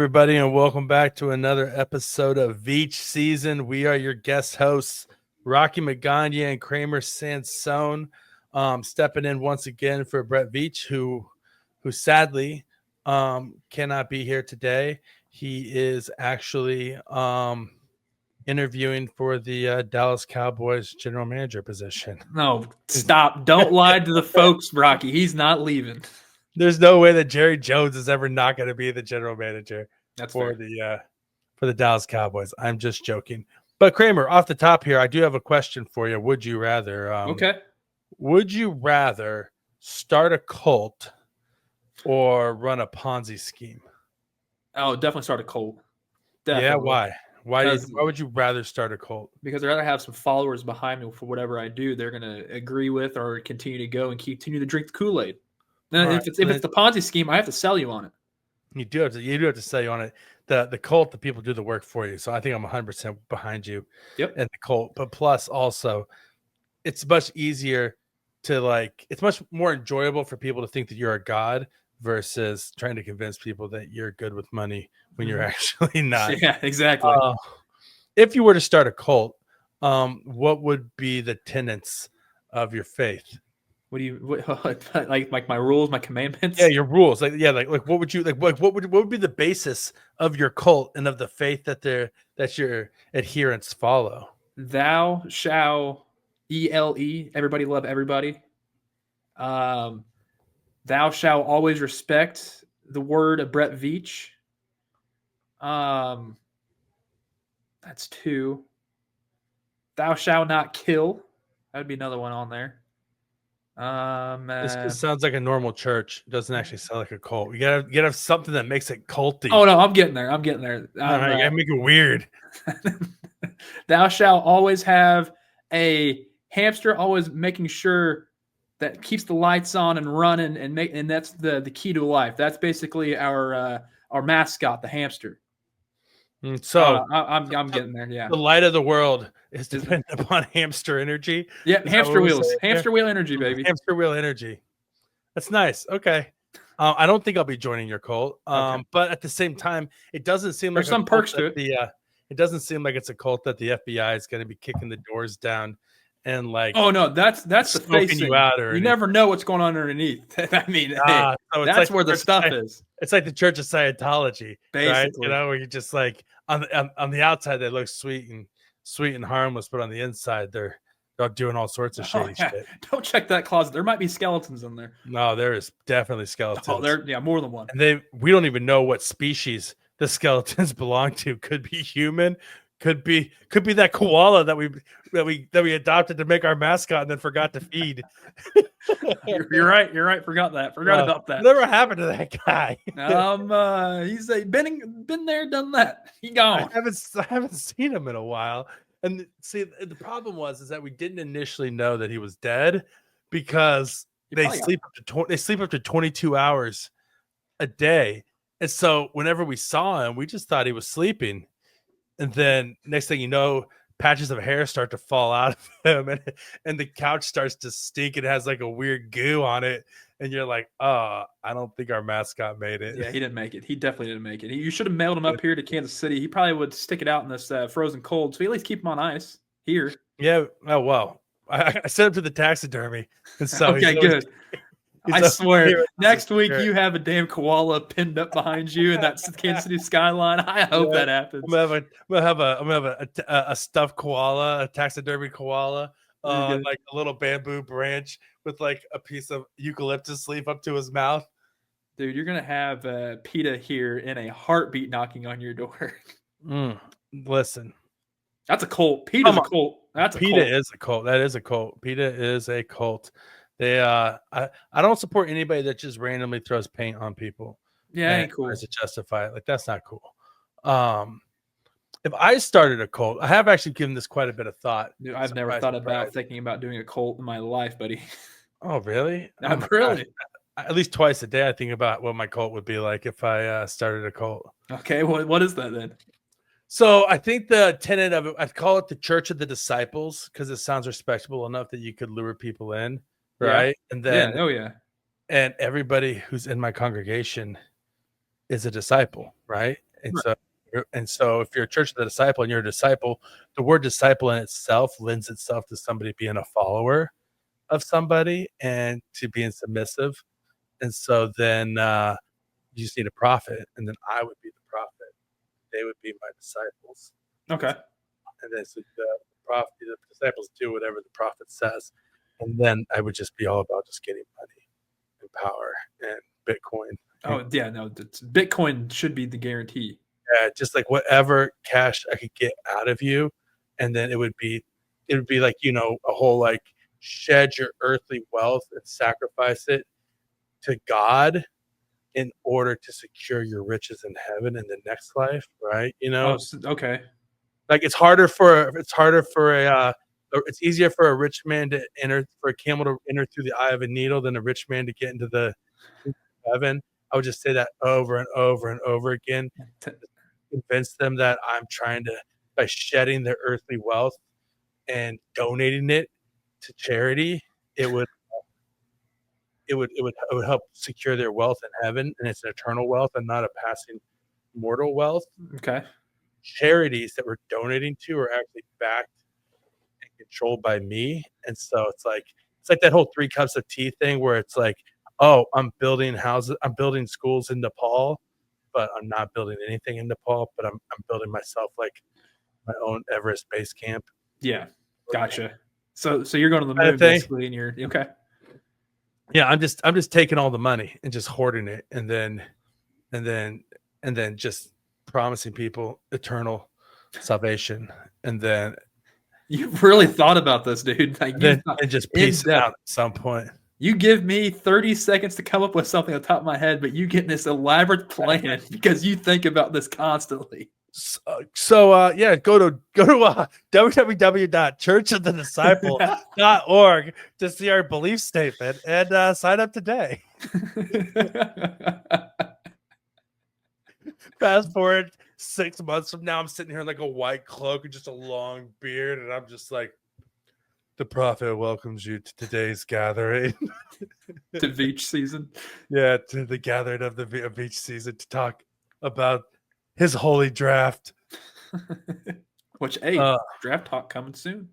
everybody, and welcome back to another episode of Veach Season. We are your guest hosts, Rocky Magaña and Kramer Sansone, stepping in once again for Brett Veach, who sadly cannot be here today. He is actually interviewing for the Dallas Cowboys general manager position. No, stop. Don't lie to the folks, Rocky. He's not leaving. There's no way that Jerry Jones is ever not going to be the general manager for the Dallas Cowboys. I'm just joking. But Kramer, off the top here, I do have a question for you. Would you rather? Okay. Would you rather start a cult or run a Ponzi scheme? Oh, definitely start a cult. Definitely. Yeah, why? Why would you rather start a cult? Because I'd rather have some followers behind me for whatever I do. They're going to agree with or continue to go and continue to drink the Kool-Aid. Now, if it's the Ponzi scheme, I have to sell you on it. You do have to sell you on it. The cult, the people do the work for you. So I think I'm 100% behind you. Yep. And the cult, but plus also, it's much easier to it's much more enjoyable for people to think that you're a god versus trying to convince people that you're good with money when you're actually not. Yeah, exactly. If you were to start a cult, what would be the tenets of your faith? Like my rules, my commandments? Yeah, your rules. Like what would you what would be the basis of your cult and of the faith that your adherents follow? Thou shall ELE, everybody love everybody. Thou shall always respect the word of Brett Veach. That's 2. Thou shalt not kill. That would be another one on there. This sounds like a normal church. It doesn't actually sound like a cult. You gotta have something that makes it culty. Oh no, I'm getting there. You gotta make it weird. Thou shalt always have a hamster, always making sure that keeps the lights on and running, and that's the key to life. That's basically our mascot, the hamster. So I'm getting there. Yeah, the light of the world is dependent upon hamster energy. Yeah, hamster wheels, hamster wheel energy, baby. Hamster wheel energy. That's nice. Okay, I don't think I'll be joining your cult. Okay. But at the same time, it doesn't seem there's like some perks to it. It doesn't seem like it's a cult that the FBI is going to be kicking the doors down and Oh no, that's the facing you out. Or you never know what's going on underneath. I mean, so that's where the stuff is. It's like the Church of Scientology, basically. Right? Where you just on the outside they look sweet and harmless, but on the inside they're doing all sorts of shady shit. Don't check that closet. There might be skeletons in there. No, there is definitely skeletons. Oh, more than one. And we don't even know what species the skeletons belong to. Could be human. Could be that koala that we adopted to make our mascot and then forgot to feed. You're right. Forgot about that. Whatever happened to that guy? He's been there, done that. He gone. I haven't seen him in a while. And see, the problem is that we didn't initially know that he was dead because they sleep up to 22 hours a day, and so whenever we saw him, we just thought he was sleeping. And then next thing you know, patches of hair start to fall out of him, and the couch starts to stink. It has like a weird goo on it, and you're like, "Oh, I don't think our mascot made it." Yeah, he didn't make it. He definitely didn't make it. You should have mailed him up here to Kansas City. He probably would stick it out in this frozen cold, so we at least keep him on ice here. Yeah. Oh well, I sent him to the taxidermy, and so okay, good. I swear, next week you have a damn koala pinned up behind you in that Kansas City skyline. I hope that happens. I'm gonna have a stuffed koala, a taxidermy koala, like a little bamboo branch with like a piece of eucalyptus leaf up to his mouth. Dude, you're gonna have PETA here in a heartbeat knocking on your door. Listen, that's a cult. PETA's a cult. PETA is a cult. That is a cult. PETA is a cult. They I don't support anybody that just randomly throws paint on people. Yeah, ain't cool. To justify it. Like, that's not cool. If I started a cult, I have actually given this quite a bit of thought. Dude, I've never thought about thinking about doing a cult in my life, buddy. Oh, really? Really? At least twice a day I think about what my cult would be like if I started a cult. Okay, what is that then? So I think the tenet of it, I'd call it the Church of the Disciples, because it sounds respectable enough that you could lure people in. Right. Yeah. And then, and everybody who's in my congregation is a disciple. Right. And so if you're a church of the disciple and you're a disciple, the word disciple in itself lends itself to somebody being a follower of somebody and to being submissive. And so then you just need a prophet, and then I would be the prophet. They would be my disciples. Okay. And then so the disciples do whatever the prophet says. And then I would just be all about just getting money and power and Bitcoin. Oh, yeah, no, Bitcoin should be the guarantee. Yeah, just like whatever cash I could get out of you. And then it would be like, a whole like shed your earthly wealth and sacrifice it to God in order to secure your riches in heaven in the next life, right? Oh, okay. Like it's easier for a rich man to enter, for a camel to enter through the eye of a needle than a rich man to get into the heaven. I would just say that over and over and over again, to convince them that I'm trying to, by shedding their earthly wealth and donating it to charity, it would help secure their wealth in heaven, and it's an eternal wealth and not a passing mortal wealth. Okay. Charities that we're donating to are actually backed and controlled by me, and so it's like that whole 3 cups of tea thing where it's like, oh, I'm building houses, I'm building schools in Nepal, but I'm not building anything in Nepal, but I'm building myself like my own Everest base camp. Yeah, gotcha. So you're going to the moon basically, and you're okay. Yeah, I'm just taking all the money and just hoarding it, and then just promising people eternal salvation, and then you've really thought about this, dude. Like, and just piece it out at some point. You give me 30 seconds to come up with something on top of my head, but you get this elaborate plan because you think about this constantly. So yeah, go to www.churchofthedisciple.org to see our belief statement and sign up today. Fast forward 6 months from now, I'm sitting here in like a white cloak and just a long beard, and I'm just like, the prophet welcomes you to today's gathering. To Veach season. Yeah, to the gathering of the Veach season to talk about his holy draft. Which, hey, draft talk coming soon.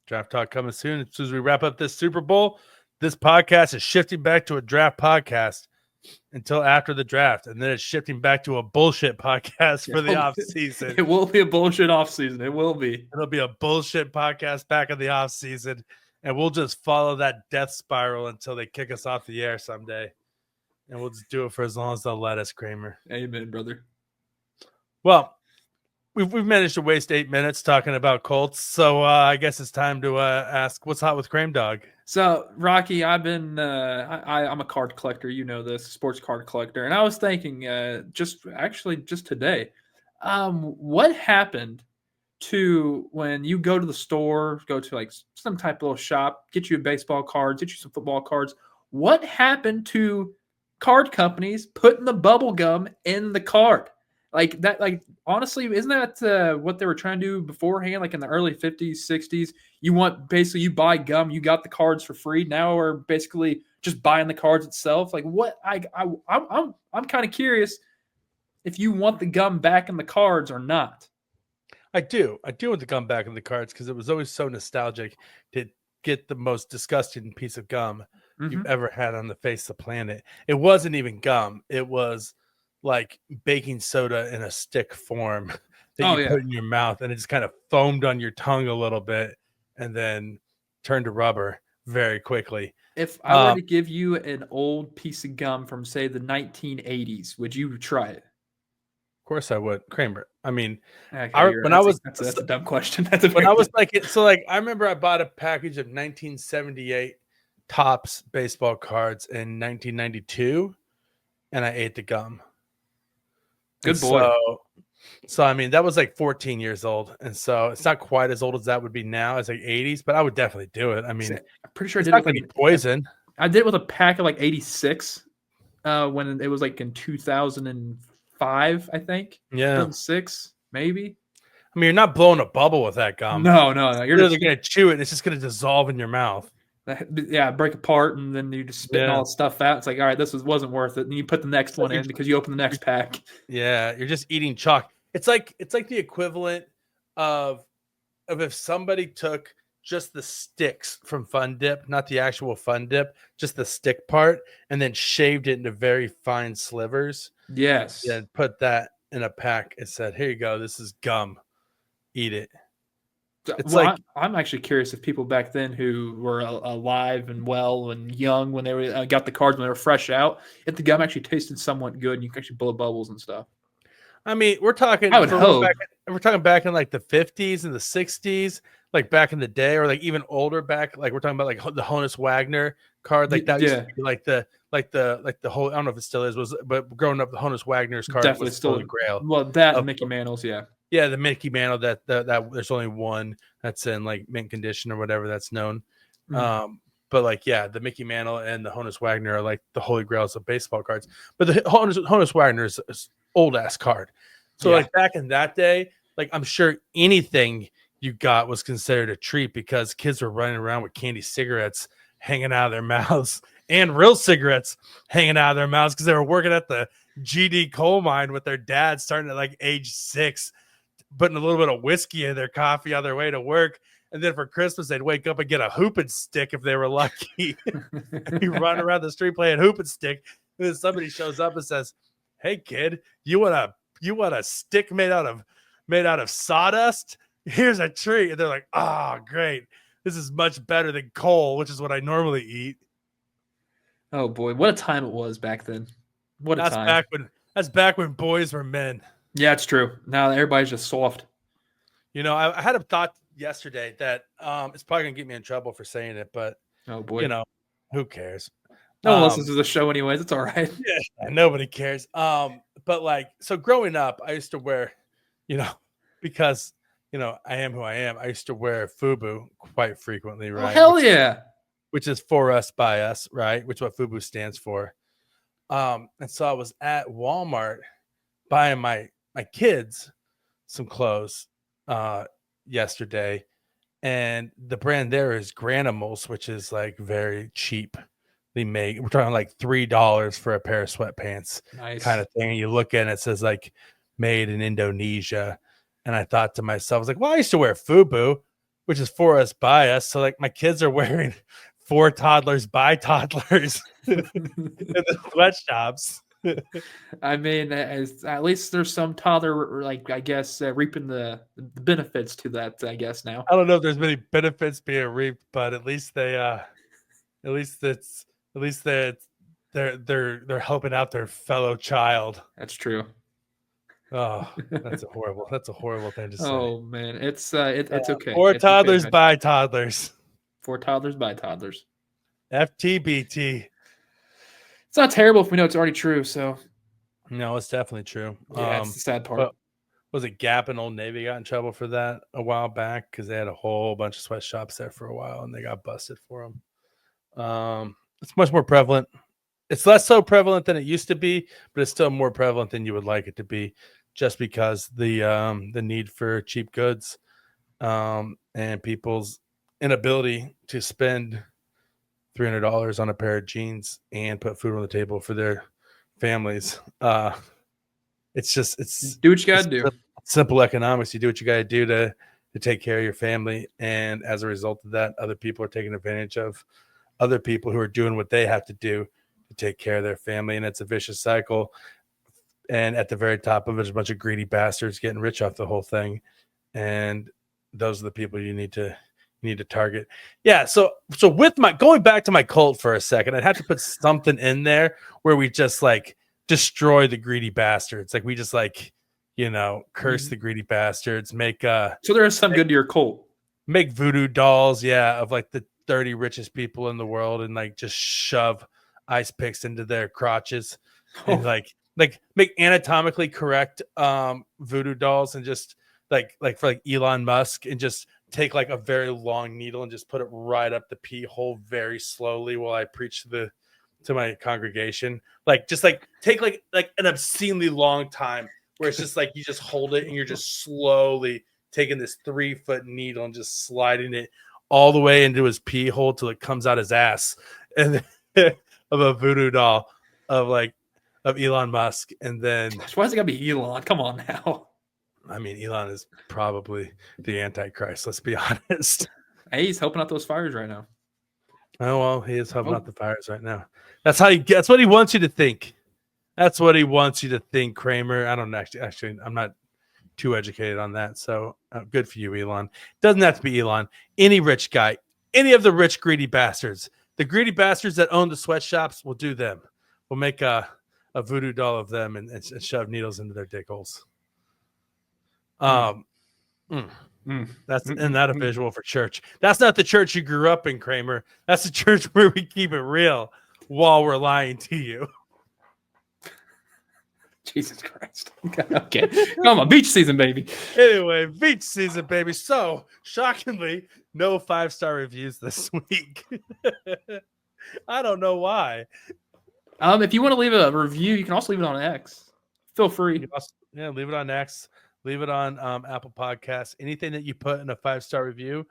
Draft talk coming soon. As soon as we wrap up this Super Bowl, this podcast is shifting back to a draft podcast until after the draft, and then it's shifting back to a bullshit podcast for the off season. It will be a bullshit off season. It will be. It'll be a bullshit podcast back in the off season, and we'll just follow that death spiral until they kick us off the air someday, and we'll just do it for as long as they'll let us, Kramer. Amen, brother. Well, we've managed to waste 8 minutes talking about Colts, so I guess it's time to ask what's hot with Krame Dog. So, Rocky, I've been I'm a card collector, you know this, sports card collector, and I was thinking just today, what happened to when you go to the store, go to like some type of little shop, get you baseball cards, get you some football cards. What happened to card companies putting the bubble gum in the card? Like that, like honestly, isn't that what they were trying to do beforehand? Like in the early 50s, 60s, you buy gum, you got the cards for free. Now we're basically just buying the cards itself. Like what? I'm kind of curious if you want the gum back in the cards or not. I do want the gum back in the cards because it was always so nostalgic to get the most disgusting piece of gum you've ever had on the face of the planet. It wasn't even gum. It was like baking soda in a stick form that you put in your mouth, and it just kind of foamed on your tongue a little bit and then turned to rubber very quickly. If I were to give you an old piece of gum from, say, the 1980s, would you try it? Of course I would, Kramer. I mean, that's a dumb question. I remember I bought a package of 1978 Topps baseball cards in 1992, and I ate the gum. Good boy. So I mean, that was like 14 years old, and so it's not quite as old as that would be now. It's like 80s, but I would definitely do it. I mean, I'm pretty sure I did it with poison. I did it with a pack of like 86 when it was like in 2005, I think. Yeah, 2006 maybe. I mean, you're not blowing a bubble with that gum. No. You're just going to chew it, and it's just going to dissolve in your mouth. break apart, and then you just spitting all the stuff out. It's like, all right, this wasn't worth it. And you put the next one in because you open the next pack. Yeah, you're just eating chalk. It's like the equivalent of if somebody took just the sticks from Fun Dip, not the actual Fun Dip, just the stick part, and then shaved it into very fine slivers. Yes. And put that in a pack and said, "Here you go. This is gum. Eat it." It's I'm actually curious if people back then who were alive and well and young when they were got the cards when they were fresh out, if the gum actually tasted somewhat good and you could actually blow bubbles and stuff. I mean, we're talking. I would hope. We're talking back in like the 50s and the 60s, like back in the day, or like even older back. Like we're talking about like the Honus Wagner card, like that. Used to be like the whole. I don't know if it still is. But growing up, the Honus Wagner's card definitely was still Holy Grail. Well, that and Mickey Mantle's, yeah. Yeah, the Mickey Mantle that there's only one that's in like mint condition or whatever that's known. But like, yeah, the Mickey Mantle and the Honus Wagner are like the holy grails of baseball cards. But the Honus Wagner is old ass card. So like back in that day, like I'm sure anything you got was considered a treat because kids were running around with candy cigarettes hanging out of their mouths and real cigarettes hanging out of their mouths because they were working at the GD coal mine with their dad starting at like age 6. Putting a little bit of whiskey in their coffee on their way to work. And then for Christmas, they'd wake up and get a hooping stick if they were lucky. You run around the street playing hooping stick. And then somebody shows up and says, "Hey kid, you want a stick made out of sawdust? Here's a treat." And they're like, "Oh, great. This is much better than coal, which is what I normally eat." Oh boy, what a time it was back then. What a time. That's back when boys were men. Yeah, it's true. Now everybody's just soft. You know, I had a thought yesterday that it's probably gonna get me in trouble for saying it, but oh boy, you know, who cares? No one listens to the show anyways. It's all right. Yeah, nobody cares. But like, so growing up, I used to wear, because I am who I am. I used to wear FUBU quite frequently, right? Oh, hell yeah! Which is for us by us, right? Which is what FUBU stands for. And so I was at Walmart buying my kids some clothes yesterday, and the brand there is Granimals, which is like very cheap. They make, we're talking like $3 for a pair of sweatpants, nice. Kind of thing. And you look at it, it says like made in Indonesia. And I thought to myself, I was like, well, I used to wear FUBU, which is for us by us. So like my kids are wearing for toddlers by toddlers in the sweatshops. I mean, at least there's some toddler, like I guess, reaping the benefits to that. I guess now I don't know if there's many benefits being reaped, but at least they're helping out their fellow child. That's true. Oh, that's a horrible thing to say. Oh man, it's okay. For it's toddlers okay, by toddlers. For toddlers by toddlers. FTBT. It's not terrible if we know it's already true. So no, it's definitely true. Yeah, that's the sad part. Was it Gap and Old Navy got in trouble for that a while back because they had a whole bunch of sweatshops there for a while and they got busted for them. It's much more prevalent. It's less so prevalent than it used to be, but it's still more prevalent than you would like it to be, just because the need for cheap goods and people's inability to spend $300 on a pair of jeans and put food on the table for their families. It's do what you gotta do. Simple economics. You do what you gotta do to take care of your family, and as a result of that, other people are taking advantage of other people who are doing what they have to do to take care of their family, and it's a vicious cycle. And at the very top of it is a bunch of greedy bastards getting rich off the whole thing, and those are the people you need to target. Yeah. So with going back to my cult for a second, I'd have to put something in there where we just like destroy the greedy bastards. Like we just like, curse the greedy bastards, make so there is some good to your cult. Make voodoo dolls, of like the 30 richest people in the world and like just shove ice picks into their crotches and like make anatomically correct voodoo dolls and just like for like Elon Musk and just take like a very long needle and just put it right up the pee hole very slowly while I preach to my congregation. Like just like take like an obscenely long time where it's just like you just hold it and you're just slowly taking this 3-foot needle and just sliding it all the way into his pee hole till it comes out his ass, and then, of a voodoo doll of Elon Musk, and then Why is it gotta be Elon? Come on now. I mean, Elon is probably the Antichrist. Let's be honest. Hey, he's helping out those fires right now. Oh well, he is helping out the fires right now. That's how that's what he wants you to think. That's what he wants you to think, Kramer. I don't actually. I'm not too educated on that. So good for you, Elon. Doesn't have to be Elon. Any rich guy, any of the rich greedy bastards, the greedy bastards that own the sweatshops, will do them. We'll make a voodoo doll of them and shove needles into their dick holes. That's not a visual for church. That's not the church you grew up in, Kramer. That's the church where we keep it real while we're lying to you. Jesus Christ. Okay. Come on, beach season, baby. Anyway, beach season, baby. So, shockingly, no 5-star reviews this week. I don't know why. If you want to leave a review, you can also leave it on X. Feel free. Leave it on X. Leave it on Apple Podcasts. Anything that you put in a 5-star review,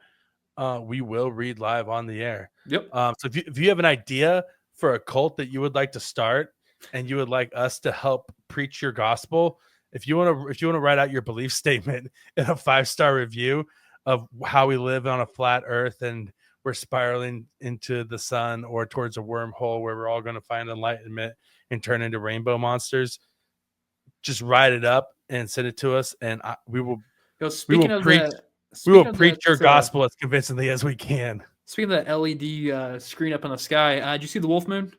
we will read live on the air. Yep. So if you have an idea for a cult that you would like to start and you would like us to help preach your gospel, if you want to write out your belief statement in a 5-star review of how we live on a flat earth and we're spiraling into the sun or towards a wormhole where we're all going to find enlightenment and turn into rainbow monsters, just write it up and send it to us, and we will preach your gospel as convincingly as we can. Speaking of that LED screen up in the sky, did you see the wolf moon?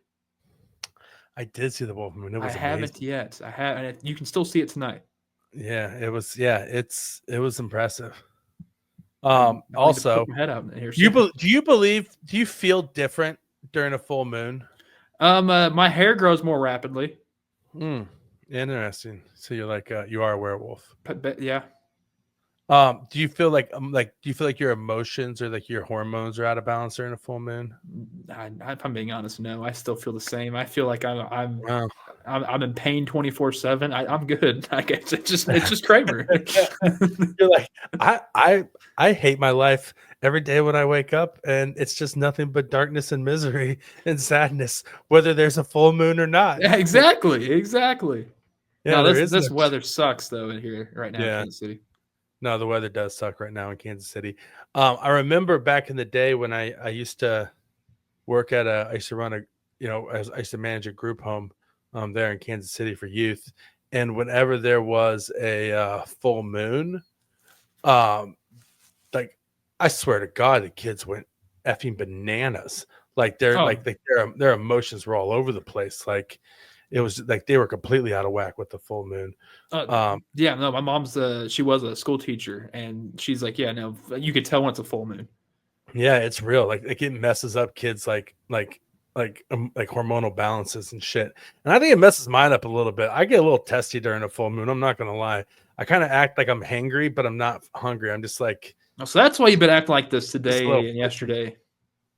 I did see the wolf moon. It was amazing. Haven't yet. I haven't. You can still see it tonight. Yeah, it was. Yeah, it was impressive. Also, my head out here, do you feel different during a full moon? My hair grows more rapidly. Interesting. So you're like you are a werewolf. Yeah. Do you feel like your emotions or like your hormones are out of balance during a full moon? If I'm being honest, no. I still feel the same. I feel like I'm in pain 24/7. I'm good. I guess it's just Kramer. You're like I hate my life every day when I wake up, and it's just nothing but darkness and misery and sadness, whether there's a full moon or not. Yeah, exactly. Yeah, no, this weather sucks though in here right now in Kansas City. No, the weather does suck right now in Kansas City. I remember back in the day when I used to work at I used to run I used to manage a group home there in Kansas City for youth. And whenever there was a full moon, like I swear to God, the kids went effing bananas. Like their emotions were all over the place. Like it was like they were completely out of whack with the full moon. My mom's she was a school teacher, and she's like, yeah, no, you could tell when it's a full moon. Yeah, it's real. Like it messes up kids like hormonal balances and shit. And I think it messes mine up a little bit. I get a little testy during a full moon. I'm not gonna lie. I kind of act like I'm hangry, but I'm not hungry. I'm just like. So that's why you've been acting like this today and yesterday.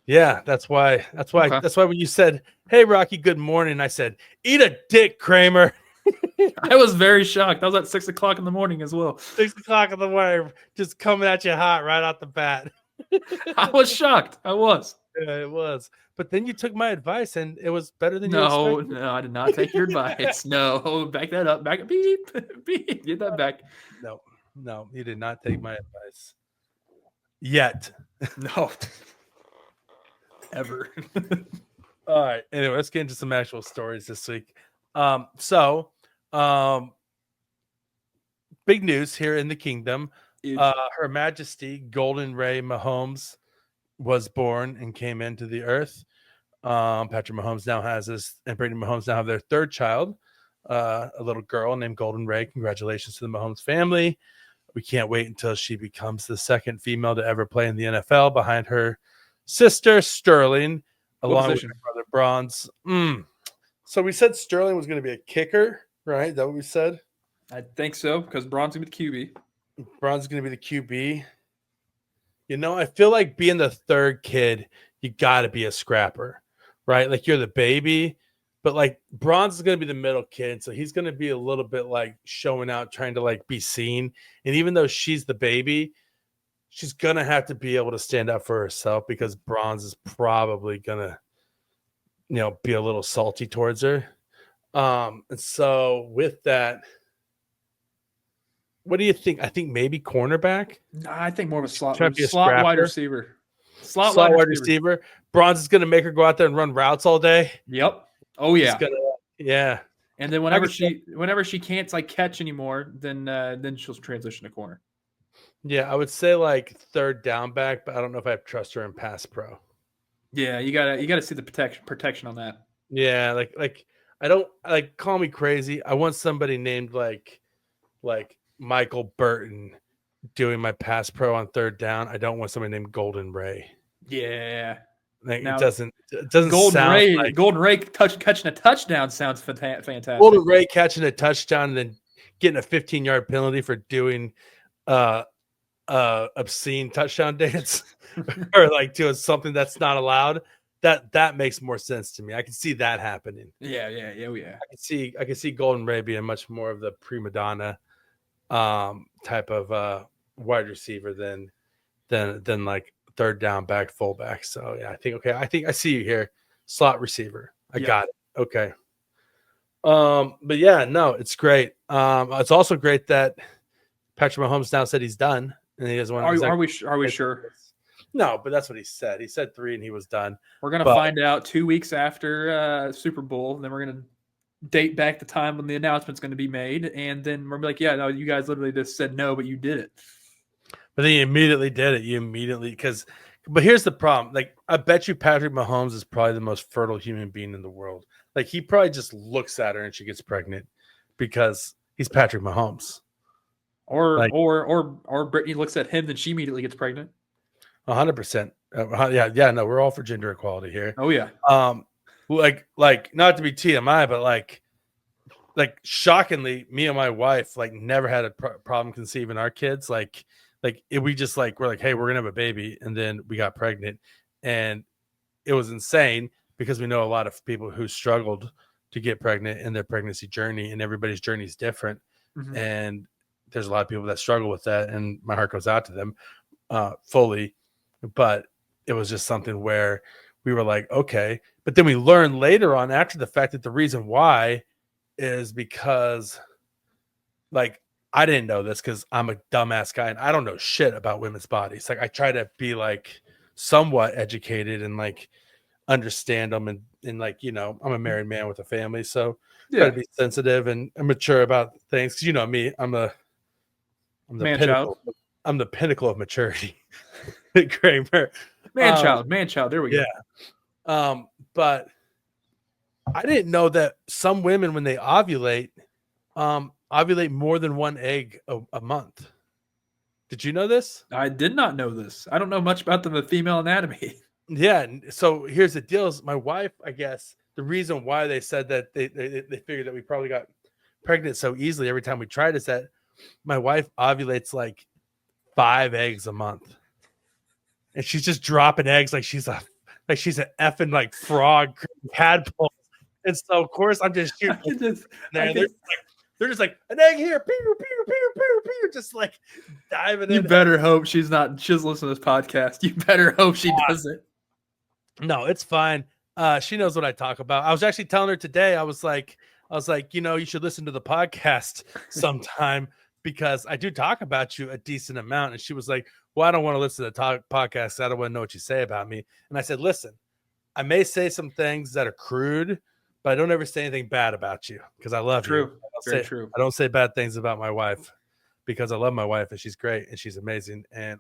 Yeah, that's why when you said, "Hey, Rocky, good morning," I said, "Eat a dick, Kramer." I was very shocked. I was at 6 o'clock in the morning as well. 6 o'clock in the morning, just coming at you hot right off the bat. I was shocked. I was. Yeah, it was. But then you took my advice, and it was better than you expected. No, I did not take your advice. No, back that up. Back beep, beep. Get that back. No, you did not take my advice. Yet. No. Ever. All right. Anyway, let's get into some actual stories this week. Big news here in the kingdom. Her Majesty Golden Ray Mahomes was born and came into the earth. Patrick Mahomes now has and Brady Mahomes now have their third child, a little girl named Golden Ray. Congratulations to the Mahomes family. We can't wait until she becomes the second female to ever play in the NFL behind her sister Sterling, along with her brother Bronze. So we said Sterling was going to be a kicker, right? Is that what we said? I think so, because Bronze is going to be the QB. Bronze is going to be the QB. I feel like being the third kid, you got to be a scrapper, right? Like you're the baby, but like Bronze is going to be the middle kid, so he's going to be a little bit like showing out, trying to like be seen. And even though she's the baby, she's gonna have to be able to stand up for herself because Bronze is probably gonna, be a little salty towards her. And so with that, what do you think? I think maybe cornerback. No, I think more of a slot Trying to be a slot wide scrapper. receiver. Slot Slot wide wide receiver. receiver. Bronze is gonna make her go out there and run routes all day. Yep. Oh She's yeah. yeah. And then whenever she can't like catch anymore, then she'll transition to corner. Yeah, I would say like third down back, but I don't know if I trust her in pass pro. Yeah, you gotta see the protection on that. Yeah, like I don't like call me crazy. I want somebody named like Michael Burton doing my pass pro on third down. I don't want somebody named Golden Ray. Yeah. Like Now, it doesn't Golden sound Ray, like Golden Ray catching a touchdown sounds fantastic. Golden Ray catching a touchdown and then getting a 15-yard penalty for doing obscene touchdown dance or like doing something that's not allowed. That makes more sense to me. I can see that happening. Yeah. I can see Golden Ray being much more of the prima donna type of wide receiver than like third down back fullback. So yeah, I think I see you here. Slot receiver. I got it. Okay. But yeah, no, it's great. It's also great that Patrick Mahomes now said he's done and he doesn't want. Are we sure? No, but that's what he said. He said 3 and he was done. We're gonna find out 2 weeks after Super Bowl. And then we're gonna date back the time when the announcement's going to be made, and then we're like, yeah, no, you guys literally just said no, but you did it. But then you immediately did it. But here's the problem. Like, I bet you Patrick Mahomes is probably the most fertile human being in the world. Like, he probably just looks at her and she gets pregnant because he's Patrick Mahomes. Or Brittany looks at him, then she immediately gets pregnant. 100%. Yeah. No, we're all for gender equality here. Oh yeah. Like not to be TMI, but like shockingly, me and my wife like never had a problem conceiving our kids. We're like, hey, we're gonna have a baby, and then we got pregnant, and it was insane because we know a lot of people who struggled to get pregnant in their pregnancy journey, and everybody's journey is different, and there's a lot of people that struggle with that, and my heart goes out to them fully. But it was just something where we were like, okay. But then we learned later on after the fact that the reason why is because, like, I didn't know this because I'm a dumbass guy and I don't know shit about women's bodies. Like, I try to be like somewhat educated and like understand them and like, I'm a married man with a family, so try to be sensitive and mature about things. Because you know me, I'm the pinnacle. I'm the pinnacle of maturity. Kramer. Man child. There we go. Yeah. But I didn't know that some women, when they ovulate more than one egg a month. Did you know this? I did not know this. I don't know much about the female anatomy. Yeah. So here's the deal: is my wife, I guess, the reason why they said that they figured that we probably got pregnant so easily every time we tried is that my wife ovulates like 5 eggs a month. And she's just dropping eggs like she's an effing like frog tadpole. And so of course I'm just shooting. They're just like an egg here, pew, pew, pew, pew, pew, just like diving in. You better hope she doesn't listen to this podcast. You better hope she doesn't. No, it's fine. She knows what I talk about. I was actually telling her today, I was like, you should listen to the podcast sometime because I do talk about you a decent amount. And she was like, well, I don't want to listen to the podcast. I don't want to know what you say about me. And I said, listen, I may say some things that are crude, but I don't ever say anything bad about you because I love you. Very true. I don't say bad things about my wife because I love my wife and she's great and she's amazing. And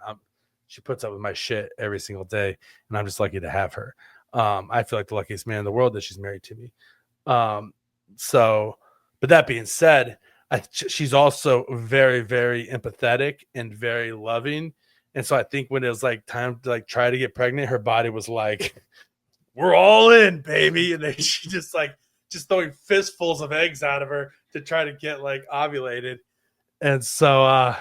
she puts up with my shit every single day. And I'm just lucky to have her. I feel like the luckiest man in the world that she's married to me. But that being said, she's also very, very empathetic and very loving. And so I think when it was like time to like try to get pregnant, her body was like, we're all in, baby. And then she just throwing fistfuls of eggs out of her to try to get like ovulated. And so,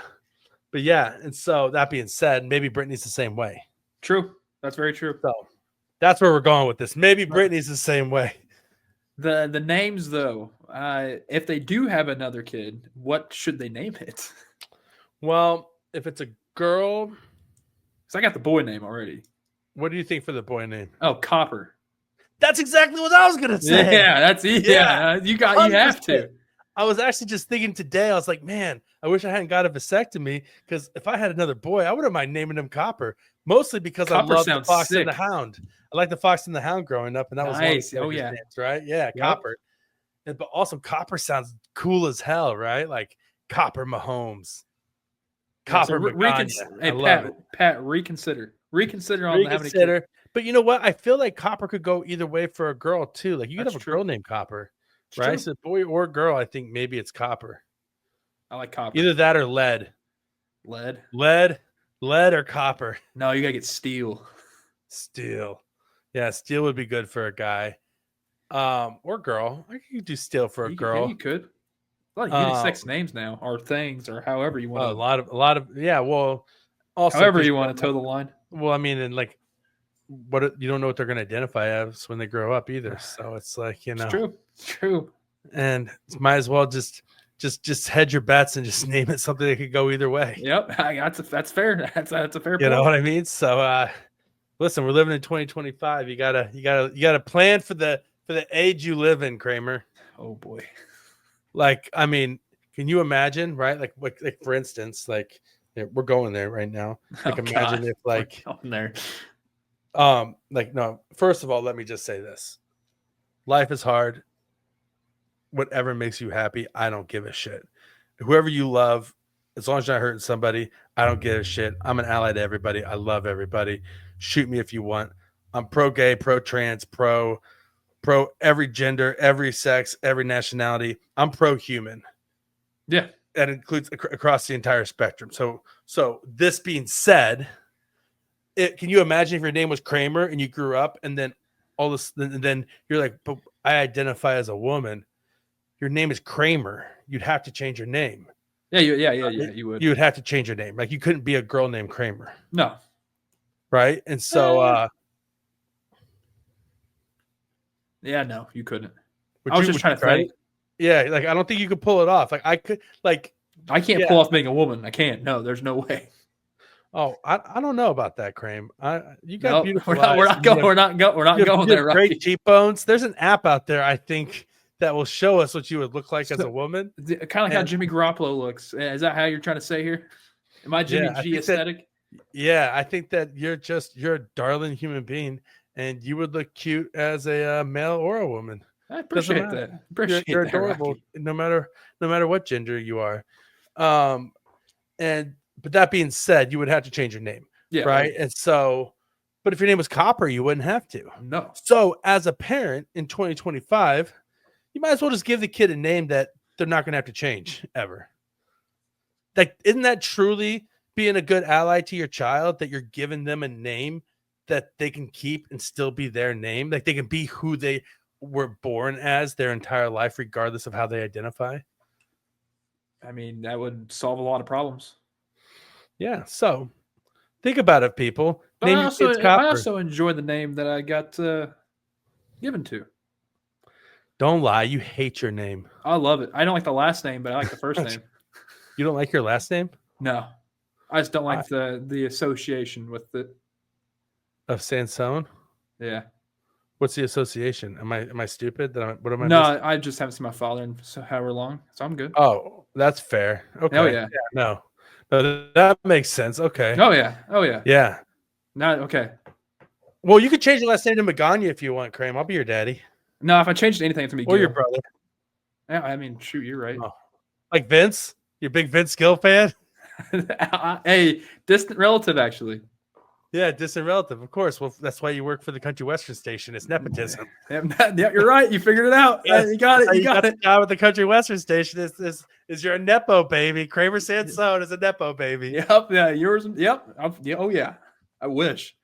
but yeah. And so that being said, maybe Brittany's the same way. True. That's very true. So that's where we're going with this. Maybe Brittany's the same way. The names though, if they do have another kid, what should they name it? Well, if it's a girl, I got the boy name already. What do you think for the boy name? Oh, Copper. That's exactly what I was gonna say. Yeah. You have to. I was actually just thinking today. I was like, man, I wish I hadn't got a vasectomy because if I had another boy, I wouldn't mind naming him Copper. Mostly because Copper I love the Fox sick. and the Hound. I like the Fox and the Hound growing up, and that was one of his names, right? Yeah, yep. Copper. But also Copper sounds cool as hell, right? Like Copper Mahomes. Copper Magaña. Pat, reconsider on having a kid. But you know what? I feel like Copper could go either way for a girl too. Like you could have a girl named Copper, right? So boy or girl, I think maybe it's Copper. I like Copper. Either that or Lead. Lead or Copper. No, you gotta get Steel. Yeah, Steel would be good for a guy. Or girl. I could do Steel for a girl. Yeah, you could. A lot of unisex names now, or things, or however you want to. A lot of yeah. Well, also however you want to toe the line. Well, I mean, and like, what you don't know what they're going to identify as when they grow up either. So it's like it's true. And might as well just hedge your bets and just name it something that could go either way. Yep, that's fair. That's a fair point. You know what I mean? So, listen, we're living in 2025. You gotta plan for the age you live in, Kramer. Oh boy. Like, I mean, can you imagine, right? Like for instance, like we're going there right now. Like, imagine if like there. Like, no, first of all, let me just say this. Life is hard. Whatever makes you happy, I don't give a shit. Whoever you love, as long as you're not hurting somebody, I don't give a shit. I'm an ally to everybody. I love everybody. Shoot me if you want. I'm pro gay, pro trans, pro every gender, every sex, every nationality. I'm pro human. Yeah. That includes across the entire spectrum. So this being said, can you imagine if your name was Kramer and you grew up and then all this, and then you're like, but I identify as a woman. Your name is Kramer. You'd have to change your name. Yeah. You would. You would have to change your name. Like you couldn't be a girl named Kramer. No. Right. And so, yeah, no, you couldn't. I was just trying to think. Yeah, like I don't think you could pull it off. Like I could, like I can't pull off being a woman. I can't. No, there's no way. Oh, I don't know about that, Krame. You got beautiful. We're not going there. Great cheekbones. There's an app out there, I think, that will show us what you would look like as a woman. Kind of like how Jimmy Garoppolo looks. Is that how you're trying to say here? Am I Jimmy G aesthetic? I think that you're a darling human being, and you would look cute as a male or a woman. I appreciate that. You're adorable, no matter what gender you are. But that being said, you would have to change your name, right? And so, but if your name was Copper, you wouldn't have to. No. So, as a parent in 2025, you might as well just give the kid a name that they're not going to have to change ever. Like, isn't that truly being a good ally to your child, that you're giving them a name that they can keep and still be their name? Like they can be who they were born as their entire life, regardless of how they identify. I mean, that would solve a lot of problems. Yeah. So think about it, people. But I also enjoy the name that I got given to. Don't lie. You hate your name. I love it. I don't like the last name, but I like the first name. You don't like your last name? No. I just don't like the association with it. Of Sansone? Yeah. What's the association? Am I stupid? What am I? No, I just haven't seen my father in however long, so I'm good. Oh, that's fair. Okay. Oh yeah. No, that makes sense. Okay. Oh yeah. Yeah. No, okay. Well, you could change your last name to Magaña if you want, Krame. I'll be your daddy. No, if I changed anything, it's gonna be or your brother. Yeah, I mean, shoot, you're right. Oh. Like Vince? You're a big Vince Gill fan? Hey, distant relative, actually. Yeah, distant relative, of course. Well, that's why you work for the country western station. It's nepotism. Yeah, you're right. You figured it out. Yes. You got it. You got it. The guy with the country western station is you're a nepo baby. Kramer Sansone is a nepo baby. Yep. Yeah. Yours. Yep. Oh yeah. I wish.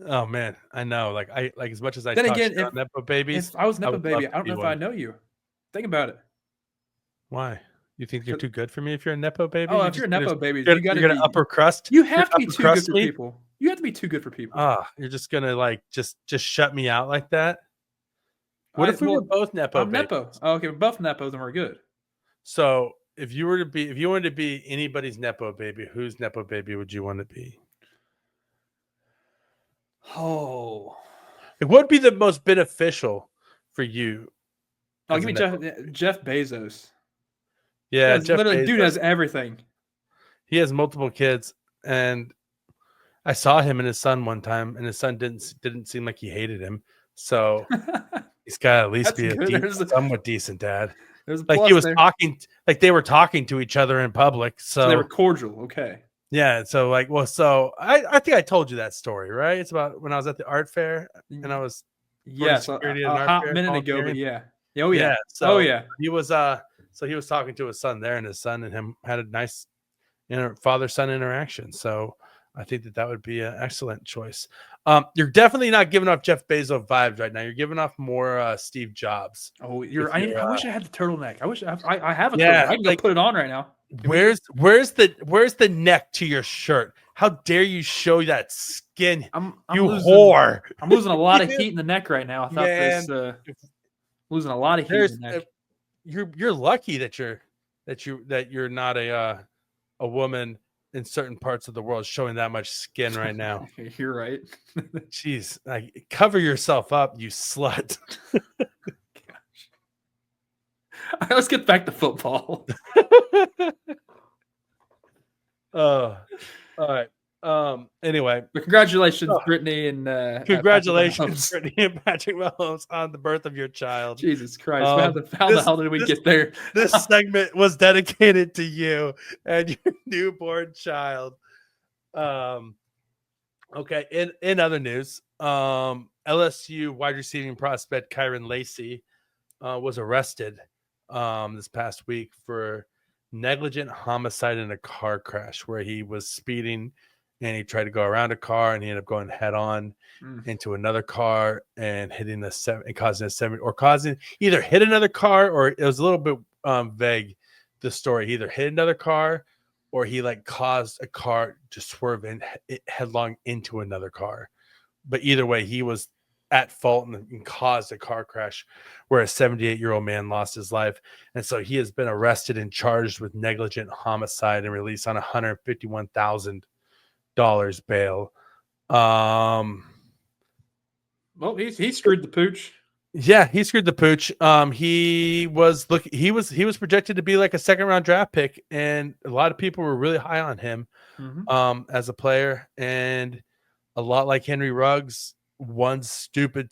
Oh man, I know. Like as much as I then talk again, about nepo babies. If I was nepo baby, I don't know if I know you. Think about it. Why? You think you're too good for me if you're a nepo baby? Oh, if you're a nepo baby, you're gonna upper crust. You have to be too good for people. You have to be too good for people. You're just gonna like just shut me out like that. What if we were both nepo? I'm nepo. Oh, okay, we're both nepos and we're good. So if you wanted to be anybody's nepo baby, whose nepo baby would you want to be? Oh, It would be the most beneficial for you. give me Jeff Bezos. Yeah, Jeff literally, Bezos. dude has everything. He has multiple kids, and I saw him and his son one time, and his son didn't seem like he hated him. So he's got to at least be a somewhat decent dad. There's a like plus he was there. talking, like they were talking to each other in public. So they were cordial. Okay. Yeah. So I think I told you that story, right? It's about when I was at the art fair and I was security at an art hot fair minute ago, but yeah. Oh yeah. So yeah. he was talking to his son there, and his son and him had a nice father-son interaction. So I think that would be an excellent choice. You're definitely not giving off Jeff Bezos vibes right now. You're giving off more Steve Jobs. Oh, I wish I had the turtleneck. I wish I have a Yeah, turtleneck. I can go put it on right now. Where's the neck to your shirt? How dare you show that skin? I'm whore! I'm losing a lot of heat in the neck right now. I thought this losing a lot of heat in the neck. You're lucky that you're not a woman in certain parts of the world showing that much skin right now. You're right. Jeez, cover yourself up, you slut. Let's get back to football. All right. Anyway, but congratulations, Brittany and congratulations, Brittany and Patrick Mahomes on the birth of your child. Jesus Christ! How the hell did we get there? This segment was dedicated to you and your newborn child. Okay. In other news, LSU wide receiving prospect Kyron Lacy was arrested this past week for negligent homicide in a car crash where he was speeding and he tried to go around a car and he ended up going head on into another car and hitting either hit another car, or it was a little bit vague, the story. He either hit another car or he caused a car to swerve headlong into another car. But either way, he was at fault and caused a car crash where a 78-year-old man lost his life. And so he has been arrested and charged with negligent homicide and released on $151,000 bail. Well, he screwed the pooch. Yeah, he screwed the pooch. He was projected to be like a second-round draft pick, and a lot of people were really high on him as a player. And a lot like Henry Ruggs, one stupid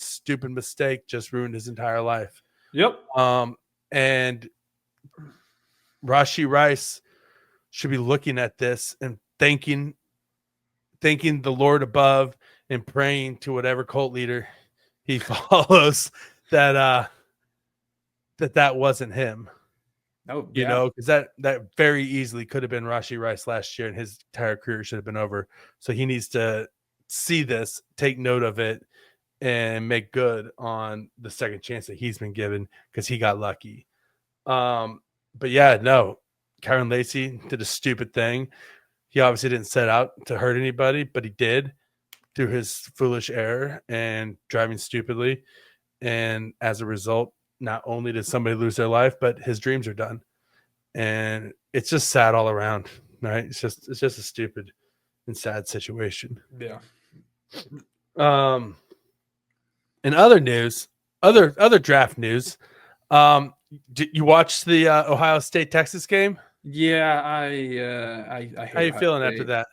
mistake just ruined his entire life. Yep. And Rashee Rice should be looking at this and thanking the Lord above and praying to whatever cult leader he follows that wasn't him. Oh, yeah. Because that very easily could have been Rashee Rice last year, and his entire career should have been over. So he needs to see this, take note of it, and make good on the second chance that he's been given because he got lucky. But yeah, no, Kyron Lacy did a stupid thing. He obviously didn't set out to hurt anybody, but he did through his foolish error and driving stupidly. And as a result, not only did somebody lose their life, but his dreams are done. And it's just sad all around, right? It's just a stupid and sad situation. Yeah. In other news, other draft news, did you watch the Ohio State Texas game? Yeah, I how you feeling after that?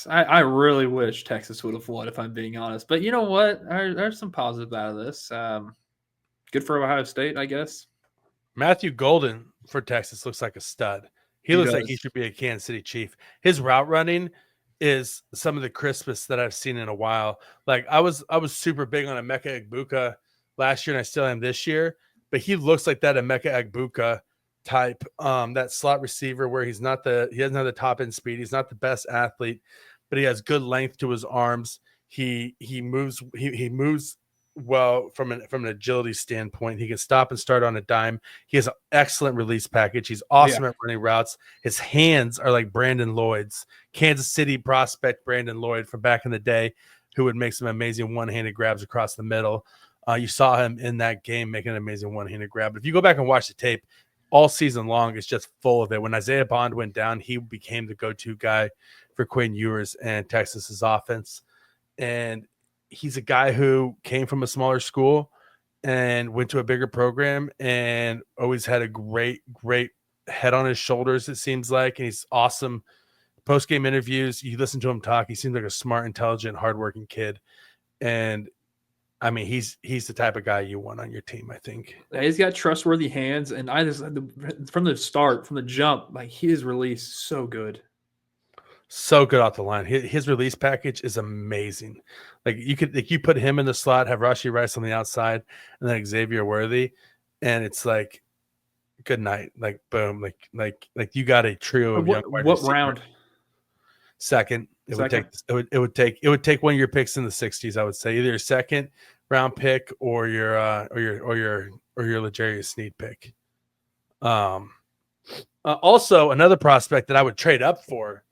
I really wish Texas would have won, if I'm being honest. But you know what? There's some positive out of this. Good for Ohio State, I guess. Matthew Golden for Texas looks like a stud. He looks like he should be a Kansas City Chief. His route running is some of the crispest that I've seen in a while. Like I was super big on Emeka Egbuka last year, and I still am this year. But he looks like that Emeka Egbuka type, that slot receiver where he doesn't have the top end speed. He's not the best athlete, but he has good length to his arms. He moves well from an agility standpoint. He can stop and start on a dime. He has an excellent release package. He's awesome at running routes. His hands are like Brandon Lloyd's, Kansas City prospect Brandon Lloyd from back in the day, who would make some amazing one-handed grabs across the middle. You saw him in that game making an amazing one-handed grab. But if you go back and watch the tape, all season long, it's just full of it. When Isaiah Bond went down, he became the go-to guy for Quinn Ewers and Texas's offense. And he's a guy who came from a smaller school and went to a bigger program and always had a great head on his shoulders, it seems like. And he's awesome. Post-game interviews, you listen to him talk, he seems like a smart, intelligent, hardworking kid. And I mean, he's the type of guy you want on your team, I think. He's got trustworthy hands, and I just from the start, from the jump, like his release so good. So good off the line. His release package is amazing. Like you put him in the slot, have Rashee Rice on the outside, and then Xavier Worthy, and it's like good night. Like boom. Like you got a trio of young wide What receivers. round? Second. It would take one of your picks in the 60s, I would say. Either your second round pick or your L'Jarius Sneed pick. Also another prospect that I would trade up for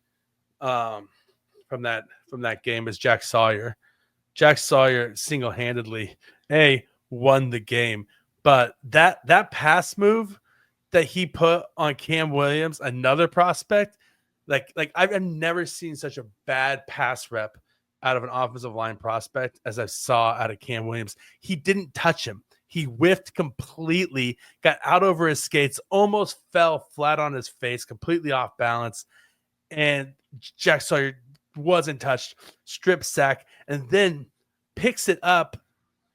from that game is Jack Sawyer. Jack Sawyer single-handedly won the game, but that pass move that he put on Cam Williams, another prospect, like I've never seen such a bad pass rep out of an offensive line prospect as I saw out of Cam Williams. He didn't touch him. He whiffed completely, got out over his skates, almost fell flat on his face, completely off balance. And Jack Sawyer wasn't touched, strip sack, and then picks it up.